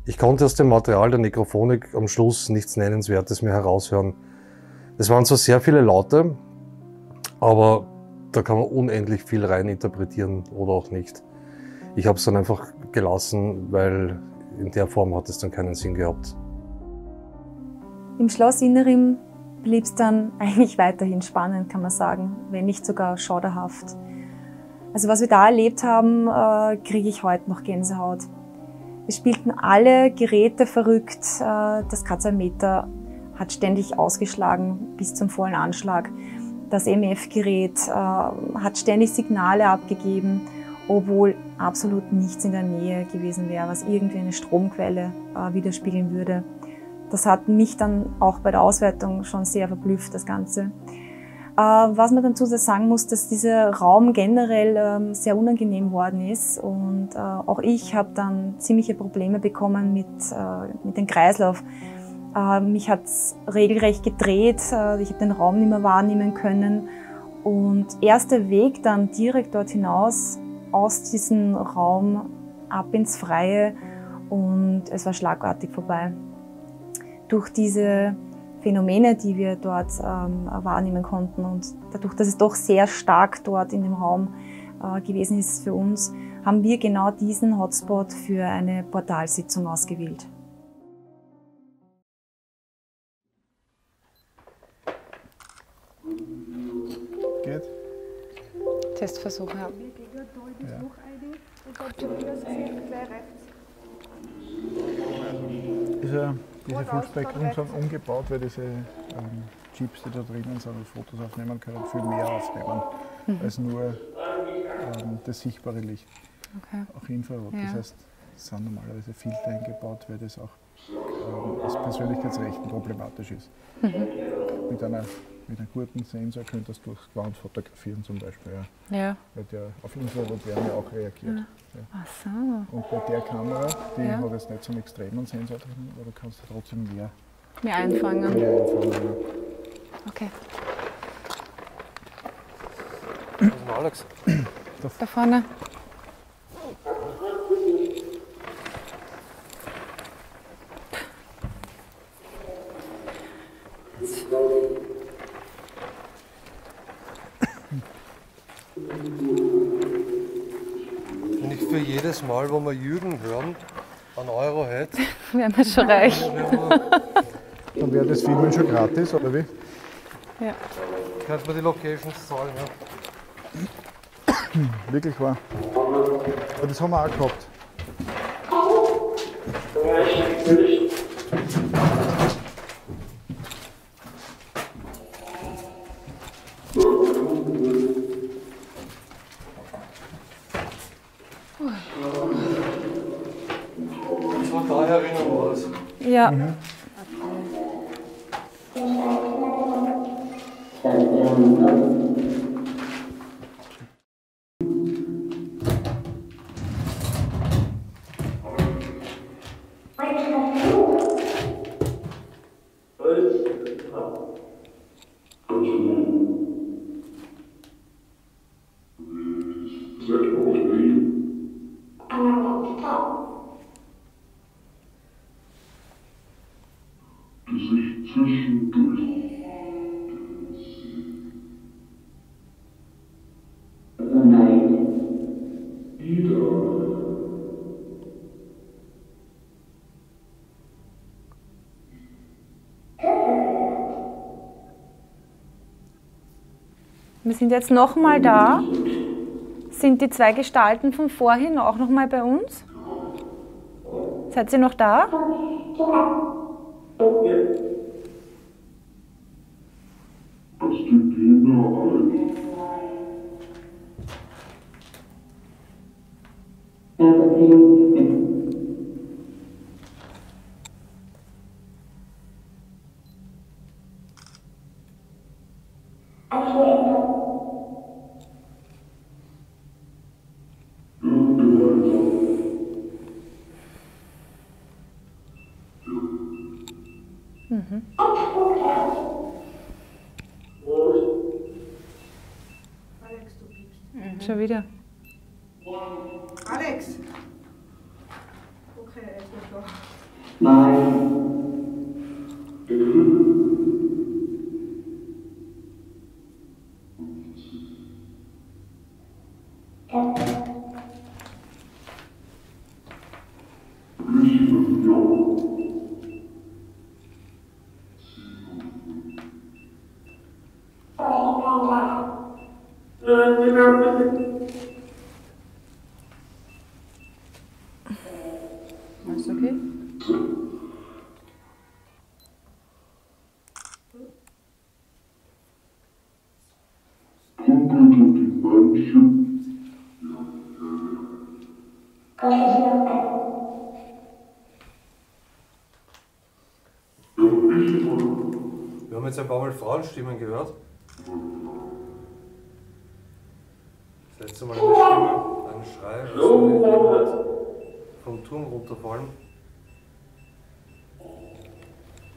Ich konnte aus dem Material der Nekrophonik am Schluss nichts Nennenswertes mehr heraushören. Es waren zwar sehr viele Laute, aber da kann man unendlich viel rein interpretieren oder auch nicht. Ich habe es dann einfach gelassen, weil in der Form hat es dann keinen Sinn gehabt. Im Schloss Innerim blieb es dann eigentlich weiterhin spannend, kann man sagen, wenn nicht sogar schauderhaft. Also was wir da erlebt haben, kriege ich heute noch Gänsehaut. Es spielten alle Geräte verrückt, das K2-Meter hat ständig ausgeschlagen bis zum vollen Anschlag. Das EMF-Gerät hat ständig Signale abgegeben, obwohl absolut nichts in der Nähe gewesen wäre, was irgendwie eine Stromquelle widerspiegeln würde. Das hat mich dann auch bei der Auswertung schon sehr verblüfft, das Ganze. Was man dazu sagen muss, dass dieser Raum generell sehr unangenehm worden ist und auch ich habe dann ziemliche Probleme bekommen mit dem Kreislauf. Mich hat es regelrecht gedreht, ich habe den Raum nicht mehr wahrnehmen können und erst der Weg dann direkt dort hinaus aus diesem Raum ab ins Freie und es war schlagartig vorbei. Durch diese Phänomene, die wir dort wahrnehmen konnten und dadurch, dass es doch sehr stark dort in dem Raum gewesen ist für uns, haben wir genau diesen Hotspot für eine Portalsitzung ausgewählt. Geht? Testversuch, ja. Diese Fullspectrum sind umgebaut, weil diese Chips, die da drinnen sind und Fotos aufnehmen können, viel mehr aufnehmen als nur das sichtbare Licht. Okay. auch Infrarot. Ja. Das heißt, es sind normalerweise Filter eingebaut, weil das auch aus Persönlichkeitsrechten problematisch ist. Mit einem guten Sensor könntest du durchs Gewand fotografieren zum Beispiel, Ja. weil der auf Infrarotwärme auch reagiert. Ja. Ach so. Und bei der Kamera, die hat jetzt nicht so einen extremen Sensor drin, aber du kannst trotzdem mehr Einfangen. einfangen. Ja. Okay. Was ist denn Alex? Da vorne. Wenn ich für jedes Mal, wo wir Jürgen hören, einen Euro hätte, Wären wir schon reich. Dann wäre das Filmen schon gratis, oder wie? Ja. könnte man die Locations zahlen. Ja. Wirklich wahr. Aber das haben wir auch gehabt. Das war daher erinnern war das. Ja. Wir sind jetzt nochmal da. Sind die zwei Gestalten von vorhin auch nochmal bei uns? Seid ihr noch da? Alex, du piepst. Schon wieder. Alex! Okay, er ist nicht da. Alles okay? Wir haben jetzt ein paar Mal Frauenstimmen gehört. Das letzte Mal eine Stimme, ein Schrei, als jemand vom Turm runterfallen.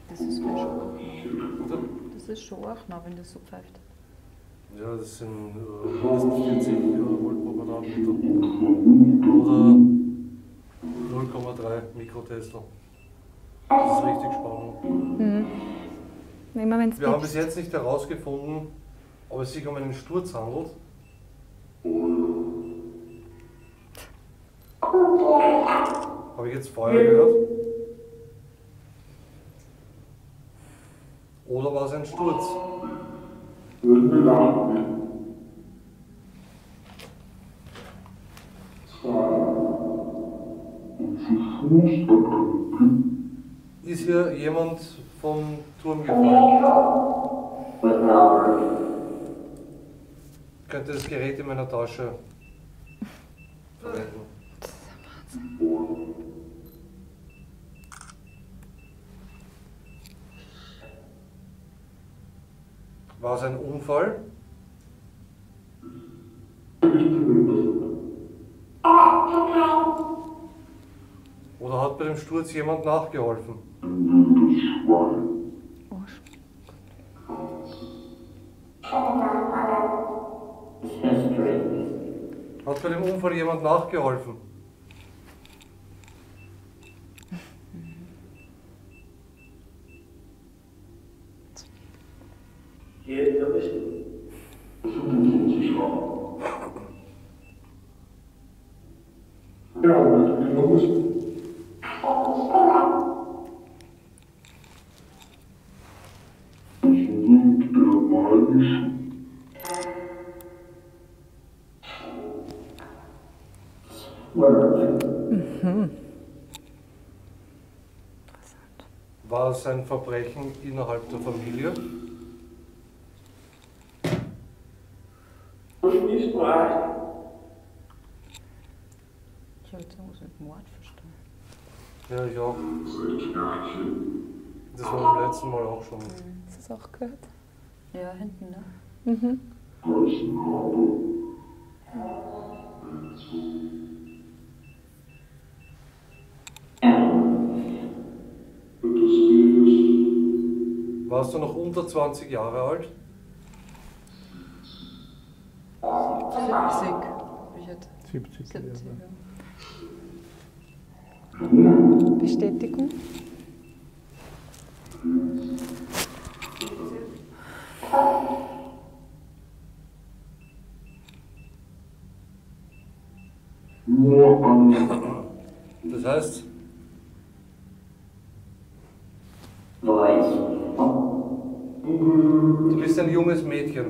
Das ist schon auch. Das ist schon auch, wenn das so pfeift. Ja, das sind mindestens 40 Volt pro Quadratmeter. Oder 0,3 Mikrotesla. Das ist richtig spannend. Immer wenn's Wir haben piepst. bis jetzt nicht herausgefunden, ob es sich um einen Sturz handelt. Habe ich jetzt Feuer gehört? Oder war es ein Sturz? Ist hier jemand vom Turm gefallen? Könnte das Gerät in meiner Tasche verwenden. War es ein Unfall? Oder hat bei dem Sturz jemand nachgeholfen? Hat bei dem Unfall jemand nachgeholfen? War es ein Verbrechen innerhalb der Familie? Ich habe jetzt irgendwas mit Mord verstanden. Ja, ich auch. Das war beim letzten Mal auch schon. Hast du das auch gehört? Ja, hinten, ne? Mhm. Warst du noch unter 20 Jahre alt? 70. Ich hätte 70. 70. Bestätigung. Das heißt, du bist ein junges Mädchen.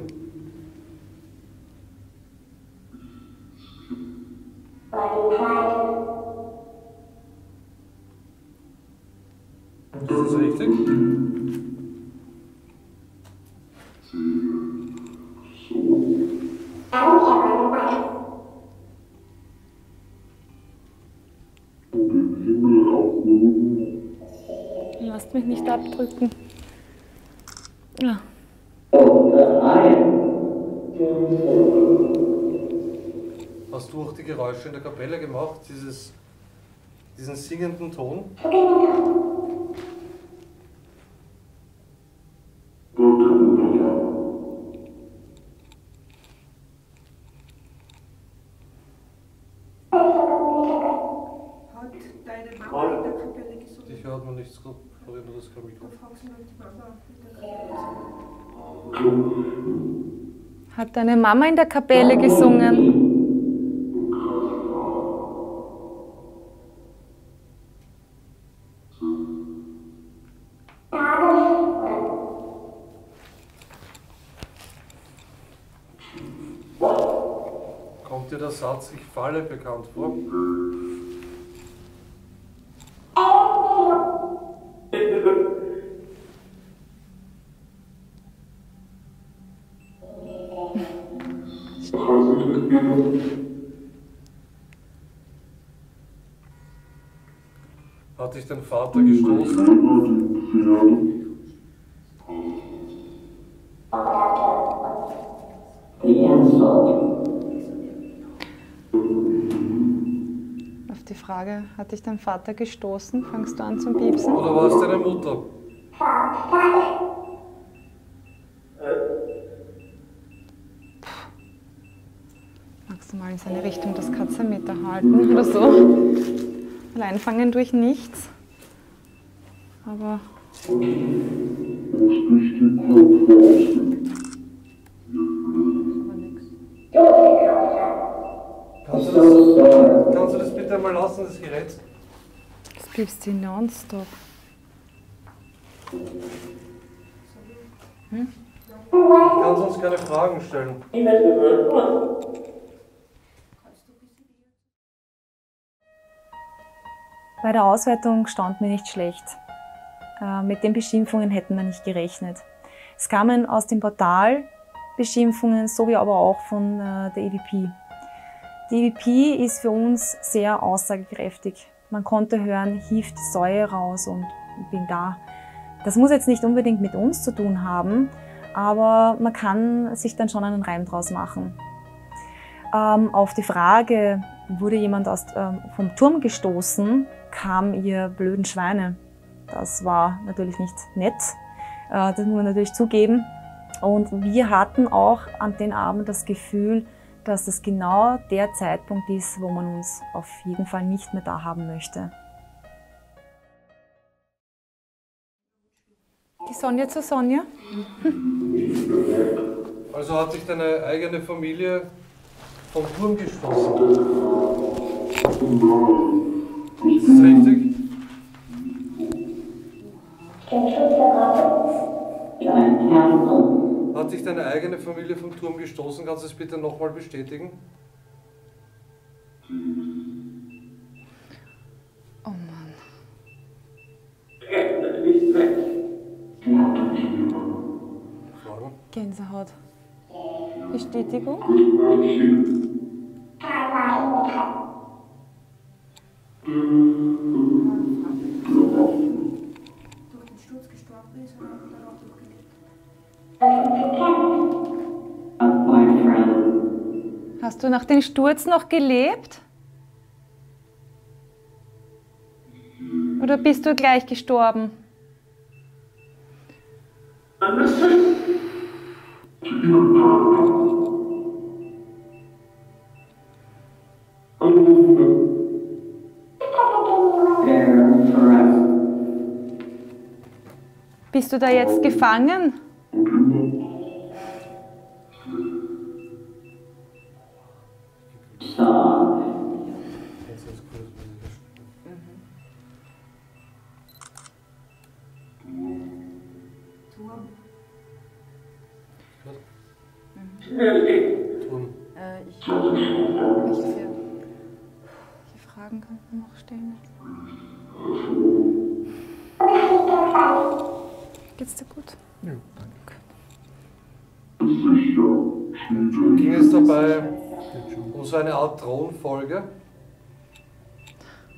Das ist richtig. Lasst mich nicht abdrücken. Ja. Hast du auch die Geräusche in der Kapelle gemacht, diesen singenden Ton? Hat deine Mama in der Kapelle gesungen? Dich hört man nicht so, Florian, das kann ich Da nicht. fragst du mal die Mama in der Kapelle gesungen. Hat deine Mama in der Kapelle gesungen? Kommt dir der Satz, ich falle, bekannt vor? Hat dich dein Vater gestoßen? Auf die Frage, hat dich dein Vater gestoßen? Fangst du an zum Piepsen? Oder war es deine Mutter? Magst du mal in seine Richtung das Katzenmeter halten oder so? Allein fangen durch nichts. Aber Kannst du das bitte mal lassen, das Gerät? das piepst sie nonstop. Ich kann sonst keine Fragen stellen. Bei der Auswertung stand mir nicht schlecht. Mit den Beschimpfungen hätten wir nicht gerechnet. Es kamen aus dem Portal Beschimpfungen, sowie aber auch von der EVP. Die EVP ist für uns sehr aussagekräftig. Man konnte hören, hieft die Säue raus und bin da. Das muss jetzt nicht unbedingt mit uns zu tun haben, aber man kann sich dann schon einen Reim draus machen. Auf die Frage, wurde jemand vom Turm gestoßen, kam ihr blöden Schweine. Das war natürlich nicht nett, das muss man natürlich zugeben. Und wir hatten auch an den Abend das Gefühl, dass das genau der Zeitpunkt ist, wo man uns auf jeden Fall nicht mehr da haben möchte. Die Sonja zur Sonja. Also hat sich deine eigene Familie vom Turm gestoßen? Ist das richtig? Hat sich deine eigene Familie vom Turm gestoßen? Kannst du es bitte nochmal bestätigen? Oh Mann. Fragen? Gänsehaut. Bestätigung? Durch den Sturz gestorben ist oder danach durchgelebt? Hast du nach dem Sturz noch gelebt? Oder bist du gleich gestorben? Bist du da jetzt gefangen? Welche Fragen könnten wir noch stellen? Geht's dir gut? Ja, danke. Ging es dabei um so eine Art Thronfolge?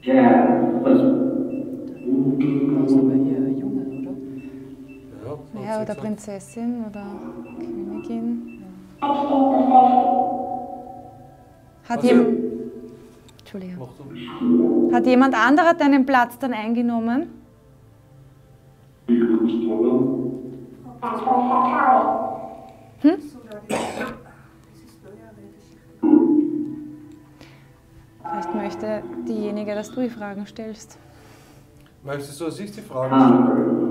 Ja, oder Prinzessin oder Königin. Entschuldigung. Hat jemand anderer deinen Platz dann eingenommen? Vielleicht möchte diejenige, dass du die Fragen stellst. Möchtest du, dass ich die Fragen stelle?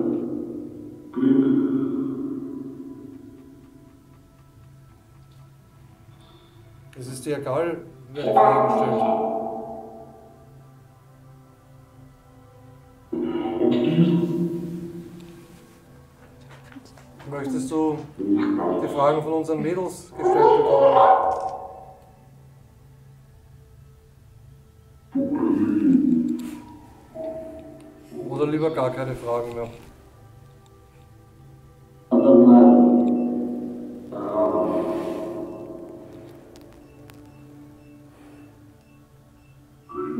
Es ist dir egal, wer die Fragen stellt. Möchtest du die Fragen von unseren Mädels gestellt bekommen? Oder lieber gar keine Fragen mehr?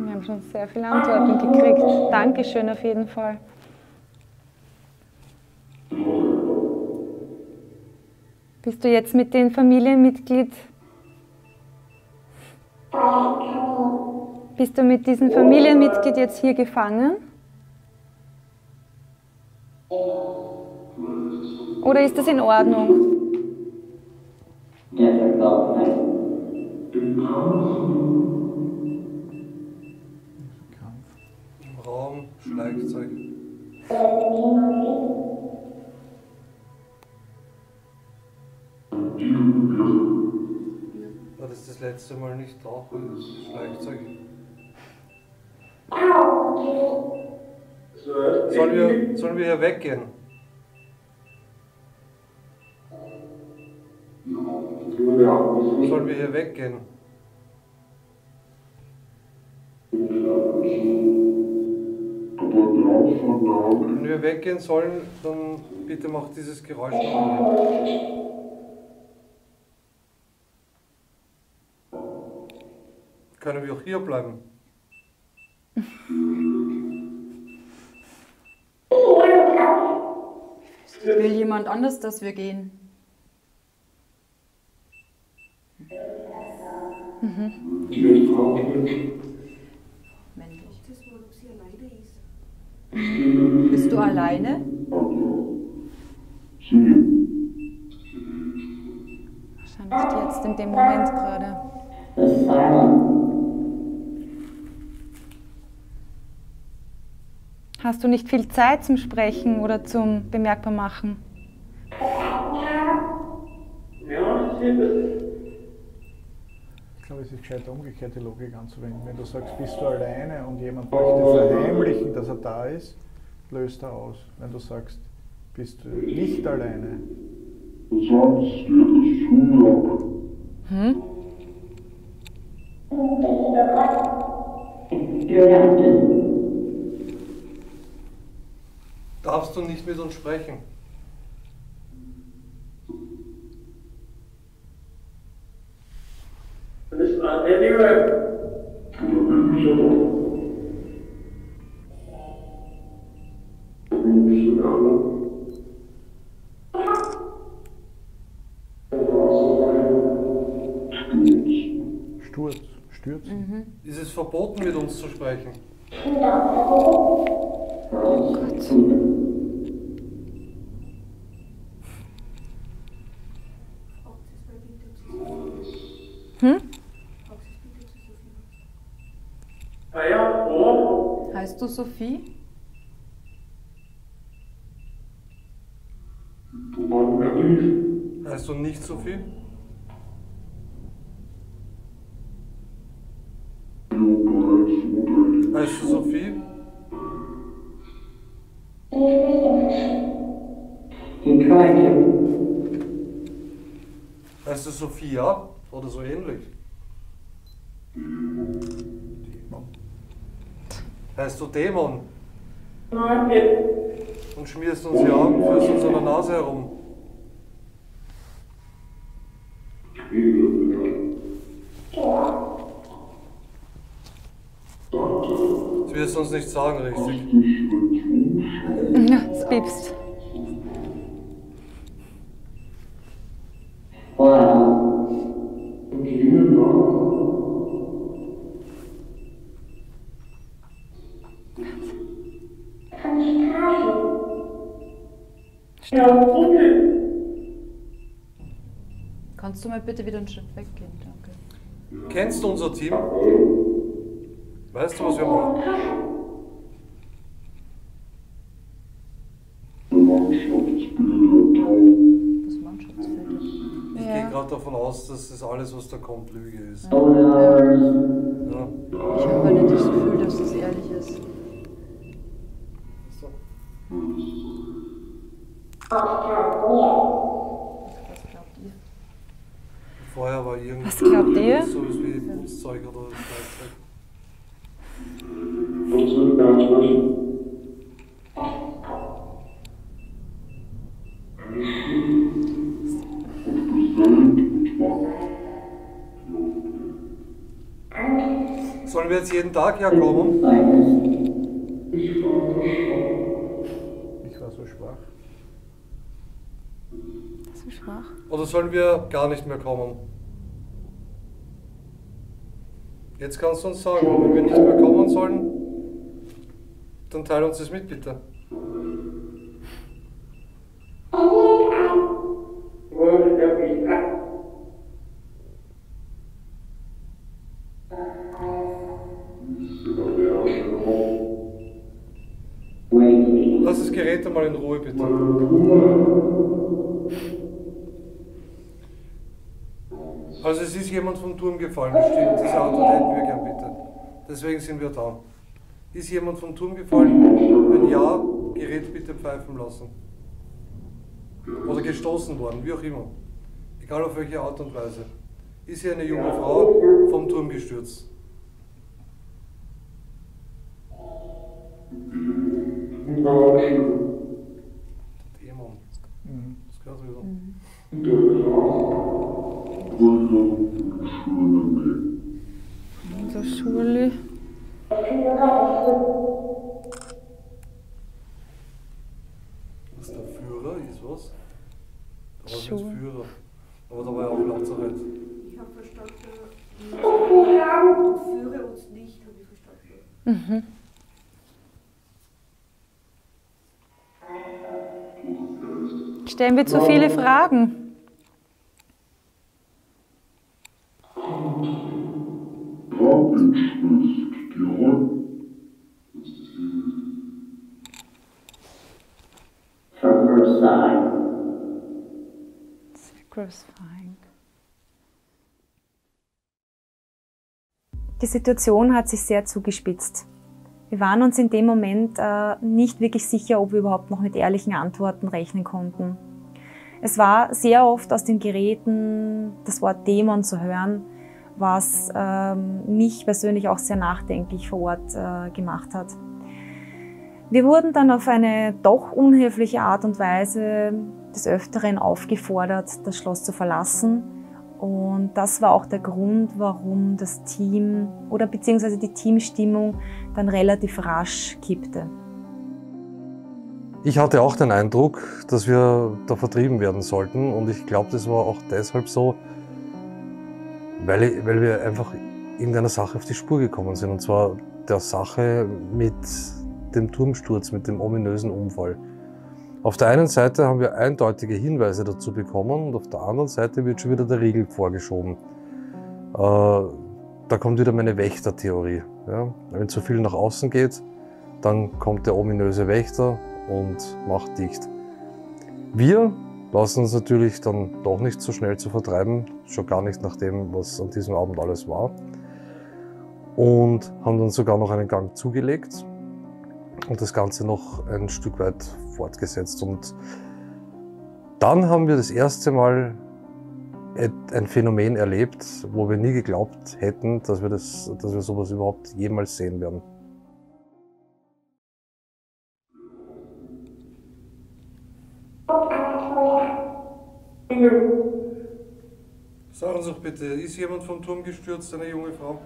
Wir haben schon sehr viele Antworten gekriegt. Dankeschön auf jeden Fall. Bist du jetzt mit dem Familienmitglied? Bist du mit diesem Familienmitglied jetzt hier gefangen? Oder ist das in Ordnung? Im Raum, Schlagzeug. War das das letzte Mal nicht da, das Schlagzeug? Sollen wir hier weggehen? Sollen wir hier weggehen? Wenn wir weggehen sollen, dann bitte macht dieses Geräusch noch nicht. können wir auch hier bleiben. Will jemand anders, dass wir gehen? Männlich. Bist du alleine? Wahrscheinlich jetzt in dem Moment gerade. Hast du nicht viel Zeit zum Sprechen oder zum Bemerkbarmachen? Ich glaube, es ist gescheiter, umgekehrte Logik anzuwenden. Wenn du sagst, bist du alleine und jemand möchte verheimlichen, dass er da ist, löst er aus. Wenn du sagst, bist du nicht alleine. Hm? Darfst du nicht mit uns sprechen? Stürzen. Ist es verboten, mit uns zu sprechen? Oh Gott. Hm? Heißt du Sophie? Heißt du nicht Sophie? Heißt du Sophie? Heißt du Sophia? Oder so ähnlich? Dämon. Heißt du Dämon? Und schmierst uns die Augen, führst uns an der Nase herum. Das wirst du uns nicht sagen, richtig? Ja, es piepst. Kannst du mal bitte wieder einen Schritt weggehen? Danke. Kennst du unser Team? Weißt du, was wir machen? Das Mannschaftsbilder. Ich gehe gerade davon aus, dass das alles, was da kommt, Lüge ist. Ja. Ja. Ich habe aber nicht das Gefühl, dass es ehrlich ist. So. Was glaubt ihr? Vorher war irgendwie Was glaubt ihr? sowas wie Putzzeug oder Scheißzeug. Sollen wir jetzt jeden Tag herkommen? Ich war so schwach. So schwach. Oder sollen wir gar nicht mehr kommen? Jetzt kannst du uns sagen, wenn wir nicht mehr kommen sollen, dann teile uns das mit, bitte. Lass das Gerät einmal in Ruhe, bitte. Also es ist jemand vom Turm gefallen, das stimmt. Diese Antwort hätten wir gern, bitte. Deswegen sind wir da. Ist jemand vom Turm gefallen? Wenn ja, Gerät bitte pfeifen lassen. Oder gestoßen worden, wie auch immer. Egal auf welche Art und Weise. Ist hier eine junge Frau vom Turm gestürzt? Dämon. Das gehört wieder. So Uli. Was der Führer ist, was? Da war Schon. nicht Führer. Aber da war ja auch Lazarett. Ich habe verstanden, führe uns nicht, habe ich verstanden. Stellen wir zu viele Fragen? Sacrificing. Die Situation hat sich sehr zugespitzt. Wir waren uns in dem Moment nicht wirklich sicher, ob wir überhaupt noch mit ehrlichen Antworten rechnen konnten. Es war sehr oft aus den Geräten das Wort Dämon zu hören, was mich persönlich auch sehr nachdenklich vor Ort gemacht hat. Wir wurden dann auf eine doch unhöfliche Art und Weise des Öfteren aufgefordert, das Schloss zu verlassen. Und das war auch der Grund, warum das Team oder beziehungsweise die Teamstimmung dann relativ rasch kippte. Ich hatte auch den Eindruck, dass wir da vertrieben werden sollten, und ich glaube, das war auch deshalb so, weil wir einfach irgendeiner Sache auf die Spur gekommen sind, und zwar der Sache mit dem Turmsturz, mit dem ominösen Unfall. Auf der einen Seite haben wir eindeutige Hinweise dazu bekommen, und auf der anderen Seite wird schon wieder der Riegel vorgeschoben. Da kommt wieder meine Wächtertheorie. Ja? Wenn zu viel nach außen geht, dann kommt der ominöse Wächter und macht dicht. Wir lassen uns natürlich dann doch nicht so schnell zu vertreiben, schon gar nicht nach dem, was an diesem Abend alles war. Und haben dann sogar noch einen Gang zugelegt und das Ganze noch ein Stück weit fortgesetzt. Und dann haben wir das erste Mal ein Phänomen erlebt, wo wir nie geglaubt hätten, dass wir sowas überhaupt jemals sehen werden. Sagen Sie doch bitte, ist jemand vom Turm gestürzt, eine junge Frau?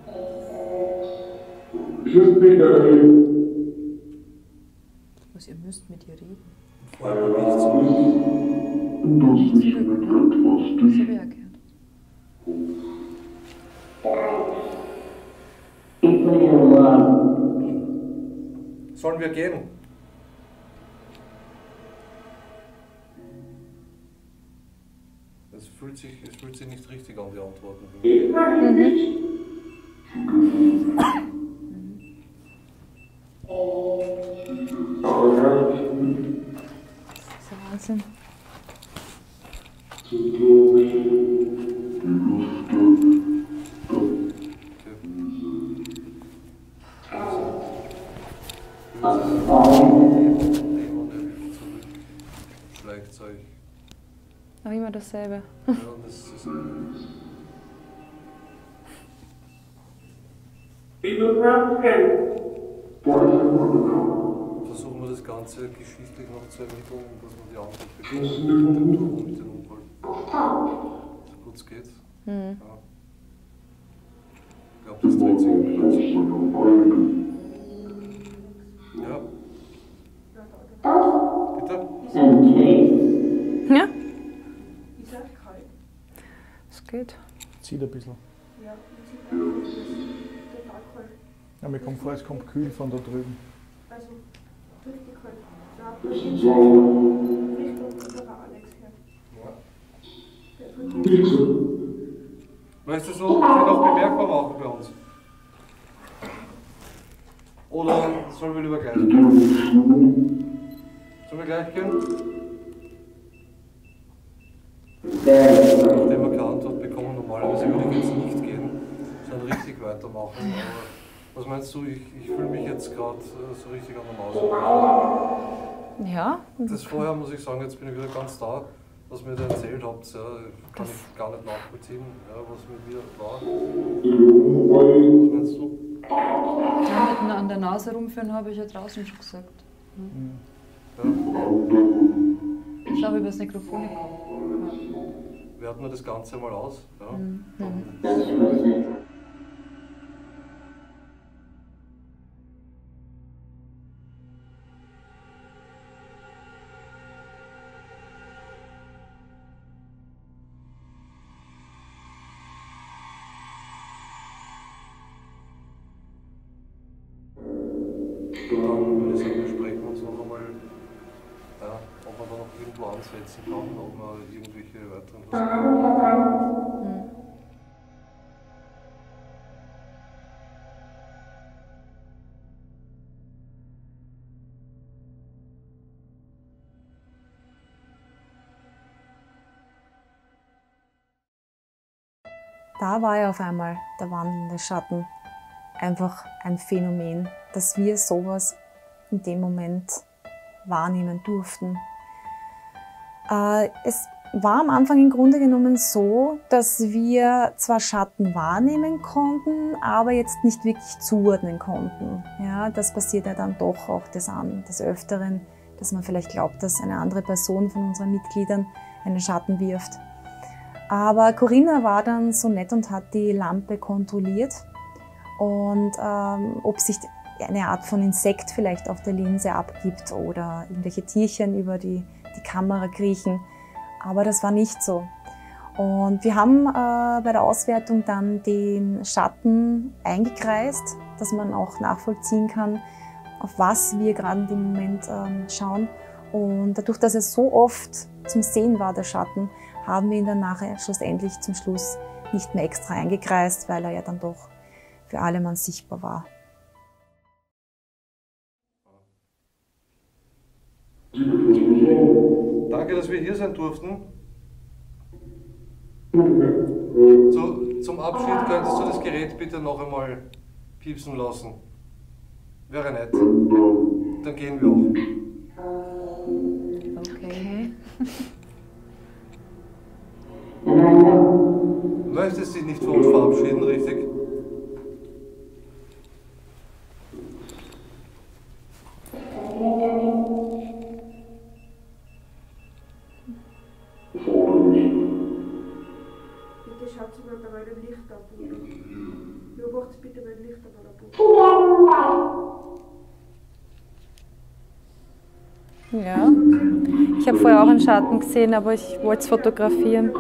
Was, ihr müsst mit ihr reden. Vor allem nicht so. Das habe ich ja gehört. Sollen wir gehen? Es fühlt sich nicht richtig an, die Antworten. Das ist ja Wahnsinn. Schlägt euch. Auch immer dasselbe. Ja, das ist versuchen wir das Ganze geschichtlich noch zu ermitteln, dass wir die Antwort bekommen mit dem Unfall. So gut es geht. Ja. Ich glaube, das dreht sich um Platz. Ja. Bitte? Ja, Ist echt kalt. es geht. Zieht ein bisschen. Ja, total kalt. Ja, mir kommt vor, es kommt kühl von da drüben. Also, richtig kalt. Da Richtung unserer Alex her. Weißt du, so die noch bemerkbar machen bei uns? Oder sollen wir lieber gleich gehen? Sollen wir gleich gehen? Nachdem wir keine Antwort bekommen, normalerweise würde ich jetzt nicht gehen, sondern richtig weitermachen. Aber was meinst du, ich fühle mich jetzt gerade so richtig an der Maus. Ja. Das vorher muss ich sagen, jetzt bin ich wieder ganz da. Was mir da erzählt habt, ja, kann ich gar nicht nachvollziehen, ja, was mit mir war. Was meinst du? Ja, mit an der Nase rumführen habe ich ja draußen schon gesagt. Ja. Ich glaube, über das Mikrofon gekommen. Werten wir, werten wir das Ganze mal aus. Ja. Mhm. Dann, das ist, was ich meine. Mhm. Was ist das so? Die noch bemerkbar machen bei uns? Oder sollen wir lieber gleich gehen? Sollen wir gleich gehen? Mhm. Oder sollen wir lieber gleich gehen? Mhm. Weißt du so, die noch bemerkbar machen bei uns? Oder sollen wir lieber gleich gehen? Mhm. Dann würde ich sagen, wir sprechen uns noch einmal, ja, ob man da noch irgendwo ansetzen kann, ob man irgendwelche weiteren Versuche. Da war ja auf einmal der wandelnde Schatten einfach ein Phänomen, dass wir sowas in dem Moment wahrnehmen durften. Es war am Anfang im Grunde genommen so, dass wir zwar Schatten wahrnehmen konnten, aber jetzt nicht wirklich zuordnen konnten. Ja, das passiert ja dann doch auch des Öfteren, dass man vielleicht glaubt, dass eine andere Person von unseren Mitgliedern einen Schatten wirft. Aber Corinna war dann so nett und hat die Lampe kontrolliert und ob sich eine Art von Insekt vielleicht auf der Linse abgibt oder irgendwelche Tierchen über die Kamera kriechen. Aber das war nicht so. Und wir haben bei der Auswertung dann den Schatten eingekreist, dass man auch nachvollziehen kann, auf was wir gerade in dem Moment schauen. Und dadurch, dass er so oft zum Sehen war, der Schatten, haben wir ihn dann nachher schlussendlich zum Schluss nicht mehr extra eingekreist, weil er ja dann doch für alle Mann sichtbar war. Danke, dass wir hier sein durften. Zum Abschied könntest du das Gerät bitte noch einmal piepsen lassen. Wäre nett. Dann gehen wir auch. Okay. Möchtest dich nicht von uns verabschieden, richtig? Bitte schaut mal bei meinem Licht ab. Beobachtet bitte mein Licht an meiner Buch. Ja. Ich habe vorher auch einen Schatten gesehen, aber ich wollte es fotografieren.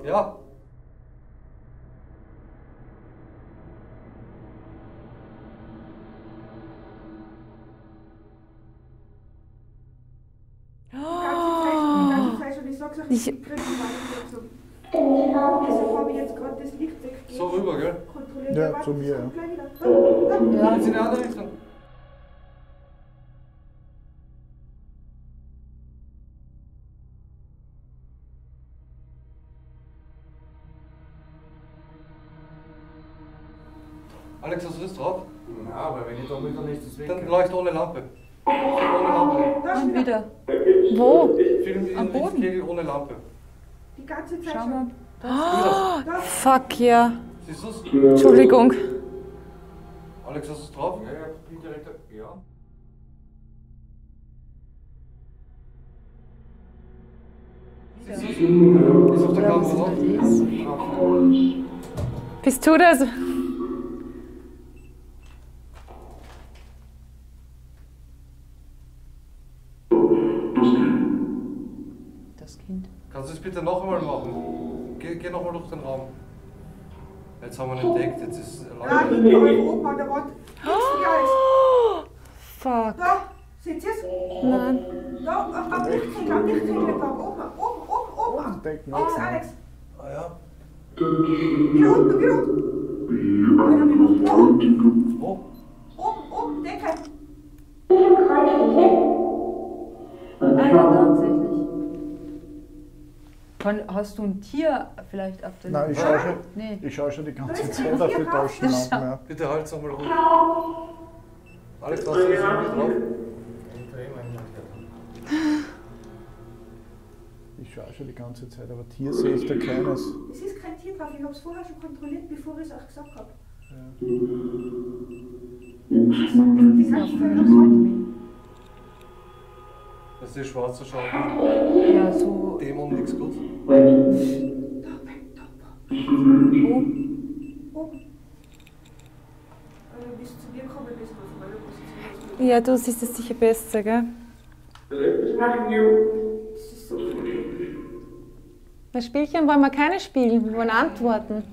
Ja. Die ganze Zeit schon, ich sag's euch, ich kriege die Warnung. Deshalb habe ich jetzt gerade das Licht weggegeben. So rüber, gell? Kontrolliert. Ja, zu mir, ja. Ja. Jetzt in die andere Richtung. Alex, hast du das drauf? Ja, aber wenn ich da bin, dann ist das weg. Dann leucht ohne Lampe. Ohne Lampe. Und wieder. Wo? Film Am in Boden. Kegel ohne Lampe. Die ganze Zeit Schau schon. mal. Da. Fuck ja. Siehst du's? Entschuldigung. Alex, hast du es drauf? Ja, ich bin direkt. Ja. Siehst du's? Ist auf der Kamera drauf? Bist du das? Das Kind. Kannst du es bitte noch einmal machen? Geh noch mal durch den Raum. Jetzt haben wir ihn entdeckt, jetzt ist Da hinten euch oben an der Wand. Fuck. Da, seht ihr es? Nein. Da, am Lichtzähler, da, oben. Entdecken. Alex, Alex. Ah ja. Wieder unten. Da unten. Wo? Oben, Decke. Ah ja, tatsächlich. Hast du ein Tier vielleicht auf der Nein, Nee. ich schaue schon die ganze Zeit auf die Taschenlampen. Ja. Bitte halt's nochmal ruhig. Alex, hast du das irgendwie drauf? Ich schaue schon die ganze Zeit, aber Tier sehe ich da keines. Es ist kein Tier drauf, ich habe es vorher schon kontrolliert, bevor ich es euch gesagt habe. Das ist die schwarze Schau. Ja, so. Dämon, nix gut. Oben. Bis zu mir kommen, bis du auf meiner Position. Ja, du siehst es sicher besser, gell? Das ist so cool. Das Spielchen wollen wir keine spielen, wir wollen antworten.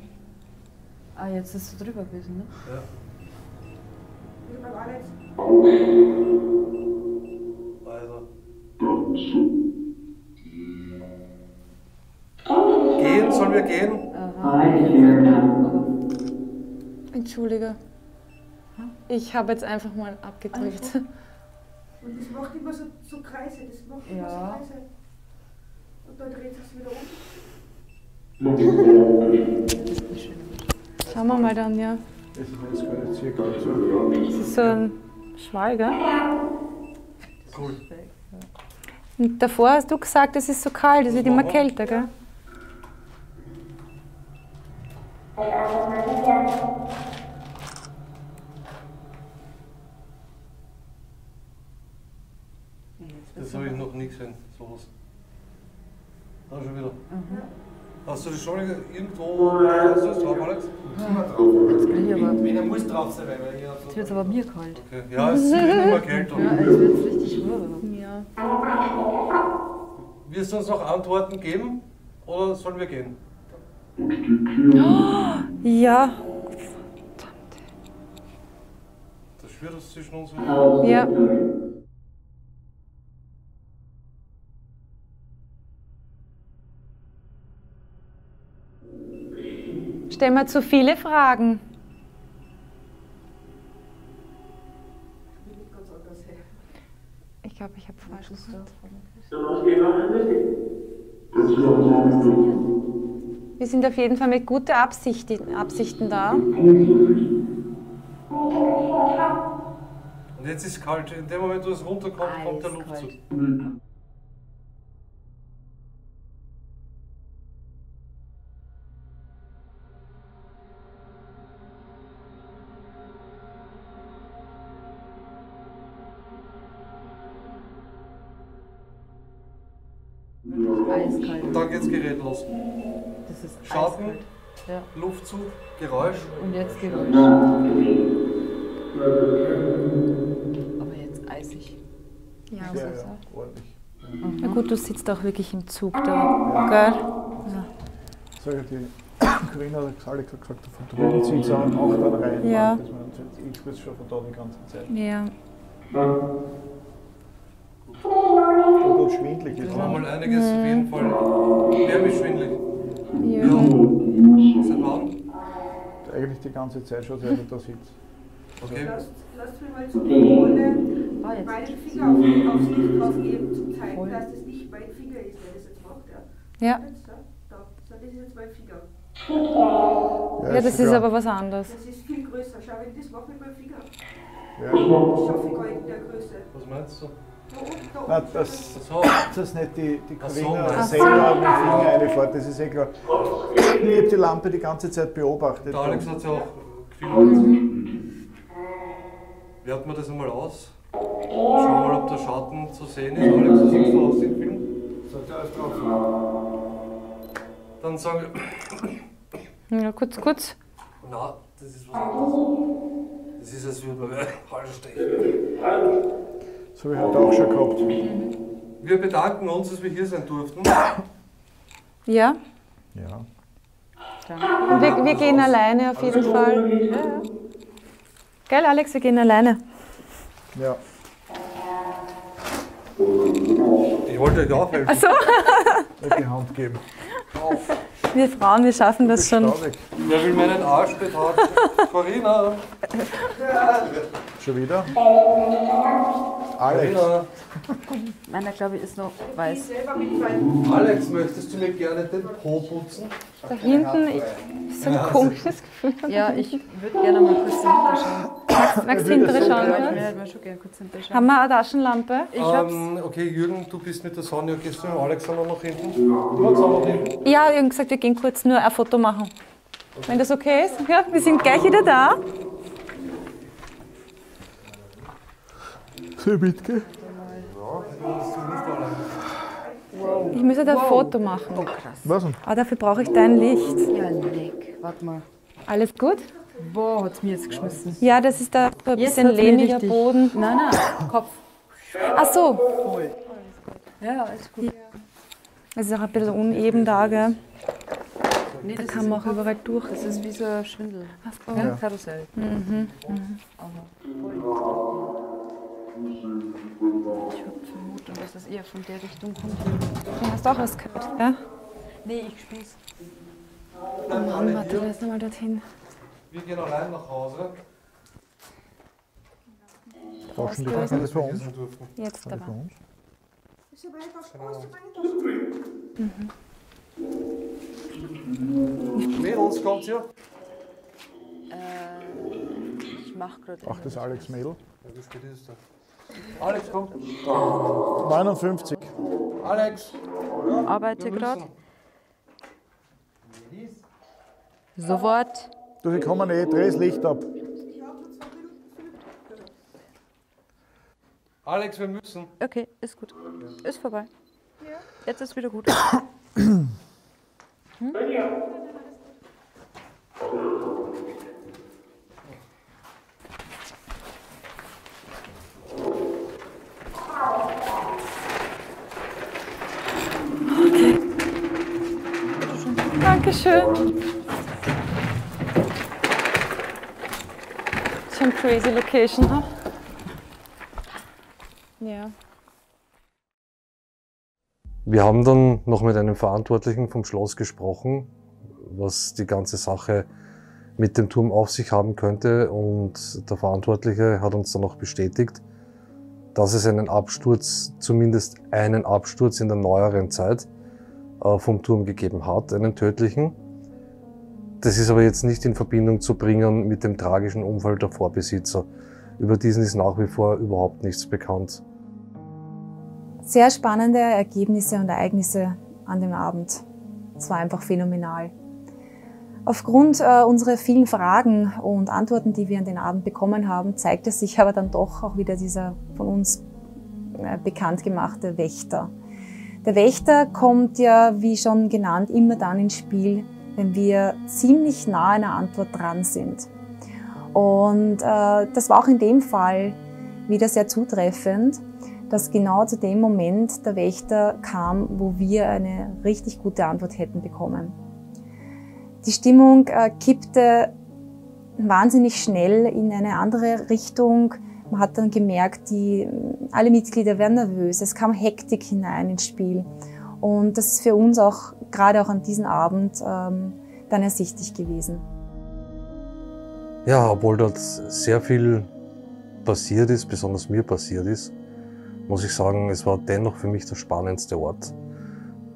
Ah, jetzt ist du drüber gewesen, ne? Ja. Also. Gehen, sollen wir gehen? Entschuldige. Ich habe jetzt einfach mal abgedrückt. Und das macht immer so Kreise, das macht immer so Kreise. Und dann dreht es wieder um. Schauen wir mal dann, ja. Das ist jetzt gerade circa so. Das ist so ein Schwall, gell? Cool. Und davor hast du gesagt, es ist so kalt, es wird immer kälter, gell? Das habe ich noch nie gesehen, sowas. Da schon wieder. Hast du das schon irgendwo hast du das drauf, Alex? Das kann ich aber. Einer muss drauf sein, weil hier Jetzt wird es aber mir kalt. Okay. Ja, es wird immer kälter. Ja, es wird richtig warm. Ja. Wirst du uns noch Antworten geben oder sollen wir gehen? Ja. Das schwirrt das zwischen uns. Ja. Stellen wir zu viele Fragen. Ich glaube, ich habe falsch gesagt. Wir sind auf jeden Fall mit guten Absichten da. Und jetzt ist es kalt. In dem Moment, wo es runterkommt, kommt der Luftzug. Eiskalt. Und dann geht's Gerät los. Das ist Schatten, eiskalt. Ja. Luftzug, Geräusch. Und jetzt Geräusch. Aber jetzt eisig. Ja, Ja, ja, ordentlich. Na gut, du sitzt auch wirklich im Zug da, gell? Ja. Sag ich, die Corinna hat Alex hat gesagt, von drüben zieht es auch dann rein. Ja. Dass man ich spüre es schon von da die ganze Zeit. Ja. Und schwindelig ist. Da haben wir mal einiges auf jeden Fall. Wer ist schwindelig? Ja. Ja. Seit wann? Eigentlich die ganze Zeit schon, seit ich da sitze. Okay. Lasst mir mal zur Kontrolle jetzt. meinen Finger aufs Licht drauf geben, zum zeigen, dass das nicht mein Finger ist, der das jetzt macht. Ja. Ja. Jetzt, da. So, das ist jetzt mein Finger. Ja, das ist aber was anderes. Das ist viel größer. Schau, wenn ich das mache mit meinem Finger. Ja. Das schaffe ich gar nicht in der Größe. Was meinst du? Da oben, da Nein, oben. das nicht die Ach so, Corinna nein. selber mit dem Finger reinfährt, das ist eh klar. Ich habe die Lampe die ganze Zeit beobachtet. Der Alex hat sie auch gefilmt. Werten wir das einmal aus. Schauen wir mal, ob der Schatten zu sehen ist. Alex, wie siehst du aus dem Film? Sollte alles drauf. Dann sagen wir. Ja, kurz. Na, das ist was anderes. Das ist, als würde man Hallstechen. Das habe ich heute auch schon gehabt. Wir bedanken uns, dass wir hier sein durften. Ja. Ja. Und wir gehen alleine auf jeden Fall. Ja. Gell, Alex, wir gehen alleine. Ja. Ich wollte euch auch helfen. Ach so. Nicht die Hand geben. Wir Frauen, wir schaffen das schon. Wer will meinen Arsch betragen? Corinna! Schon wieder? Alex. Corinna! Meiner, glaube ich, ist noch weiß. Alex, möchtest du mir gerne den Po putzen? Da hinten ist so ein komisches Gefühl. Ja, ich würde gerne mal kurz dahinter schauen. Magst du hintere schauen, Ja, ich oder? würde mal schon gerne kurz hinter schauen. Haben wir eine Taschenlampe? Ich hab's. Okay, Jürgen, du bist mit der Sonja. Gehst du mit Alex auch noch hinten? Du magst auch noch hinten? Ja, wir haben gesagt, wir gehen kurz nur ein Foto machen. Wenn das okay ist? Ja, wir sind gleich wieder da. Soll ich mitgehen? Ich muss ein Foto machen. Oh, krass. Was denn? Aber dafür brauche ich dein Licht. Ja, leck. Warte mal. Alles gut? Boah, hat's mir jetzt geschmissen. Ja, das ist da so ein Jetzt bisschen hat's mir lehmiger richtig- Boden. Nein, Kopf. Ach so. Ja, alles gut. Es ist auch ein bisschen uneben da, gell? Nee, Da das kann ist man auch im überall Kopf. durch. Das ist wie so ein Schwindel. Ach so. Ja, Karussell. Aber ich habe Vermutung, dass das eher von der Richtung kommt. Du hast auch was gehört, ja? Nee, ich spiel's. Oh Mann, warte, lass nochmal dorthin. Wir gehen allein nach Hause. Brauchen die das alles für uns? Jetzt aber. So weit aufs Groß, so weit aufs Mädels, kommt ihr? Ich mach gerade. Ach, das Alex Mädel. Ja, wie spät ist es da? Alex, komm. 59. Alex! Arbeite gerade. Sofort. Du, sie kommen eh, dreh das Licht ab. Alex, wir müssen. Okay, ist gut. Ist vorbei. Jetzt ist wieder gut. Dankeschön. Schon crazy location, ha? Ja. Wir haben dann noch mit einem Verantwortlichen vom Schloss gesprochen, was die ganze Sache mit dem Turm auf sich haben könnte, und der Verantwortliche hat uns dann auch bestätigt, dass es einen Absturz, zumindest einen Absturz in der neueren Zeit vom Turm gegeben hat, einen tödlichen. Das ist aber jetzt nicht in Verbindung zu bringen mit dem tragischen Unfall der Vorbesitzer. Über diesen ist nach wie vor überhaupt nichts bekannt. Sehr spannende Ergebnisse und Ereignisse an dem Abend. Es war einfach phänomenal. Aufgrund unserer vielen Fragen und Antworten, die wir an den Abend bekommen haben, zeigte sich aber dann doch auch wieder dieser von uns bekannt gemachte Wächter. Der Wächter kommt ja, wie schon genannt, immer dann ins Spiel, wenn wir ziemlich nah an einer Antwort dran sind. Und das war auch in dem Fall wieder sehr zutreffend, dass genau zu dem Moment der Wächter kam, wo wir eine richtig gute Antwort hätten bekommen. Die Stimmung kippte wahnsinnig schnell in eine andere Richtung. Man hat dann gemerkt, alle Mitglieder werden nervös, es kam Hektik hinein ins Spiel. Und das ist für uns auch, gerade auch an diesem Abend, dann ersichtlich gewesen. Ja, obwohl dort sehr viel passiert ist, besonders mir passiert ist, muss ich sagen, es war dennoch für mich der spannendste Ort.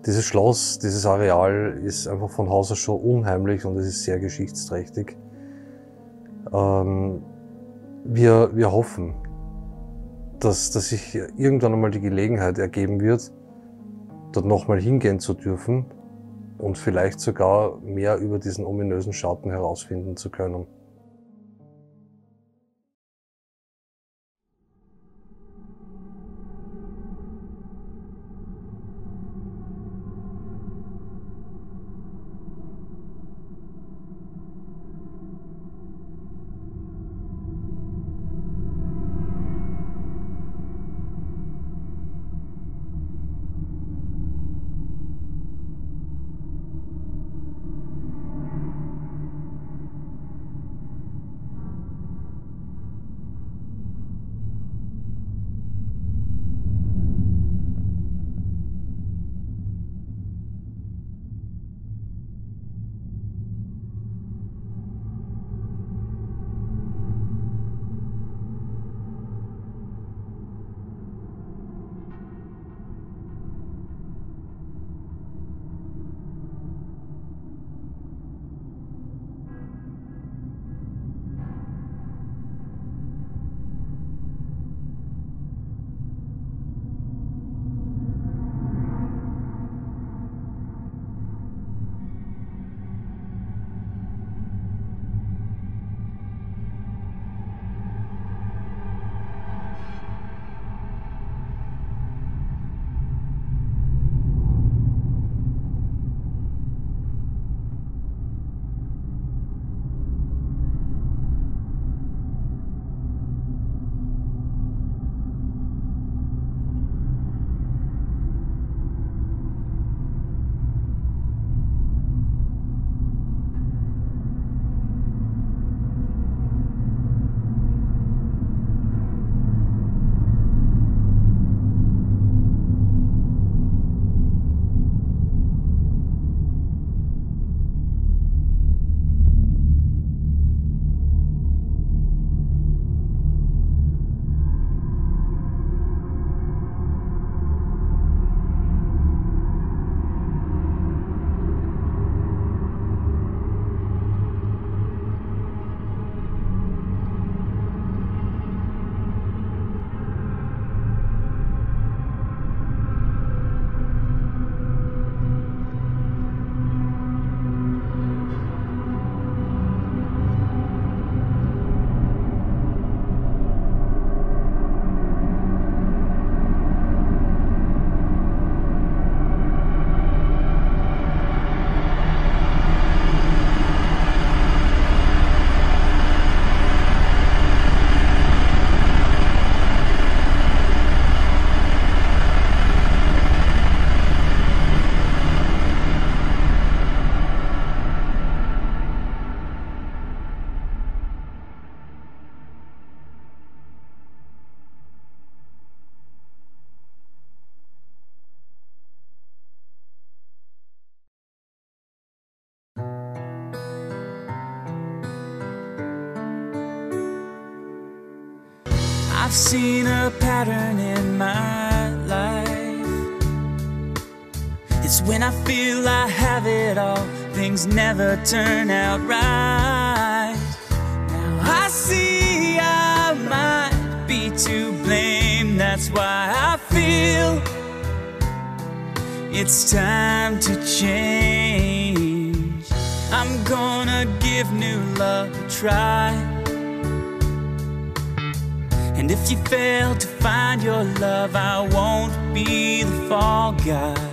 Dieses Schloss, dieses Areal ist einfach von Haus aus schon unheimlich und es ist sehr geschichtsträchtig. Wir hoffen, dass sich irgendwann einmal die Gelegenheit ergeben wird, dort nochmal hingehen zu dürfen und vielleicht sogar mehr über diesen ominösen Schatten herausfinden zu können. I've seen a pattern in my life. It's when I feel I have it all, things never turn out right. Now I see I might be to blame, that's why I feel it's time to change. I'm gonna give new love a try. And if you fail to find your love, I won't be the fall guy.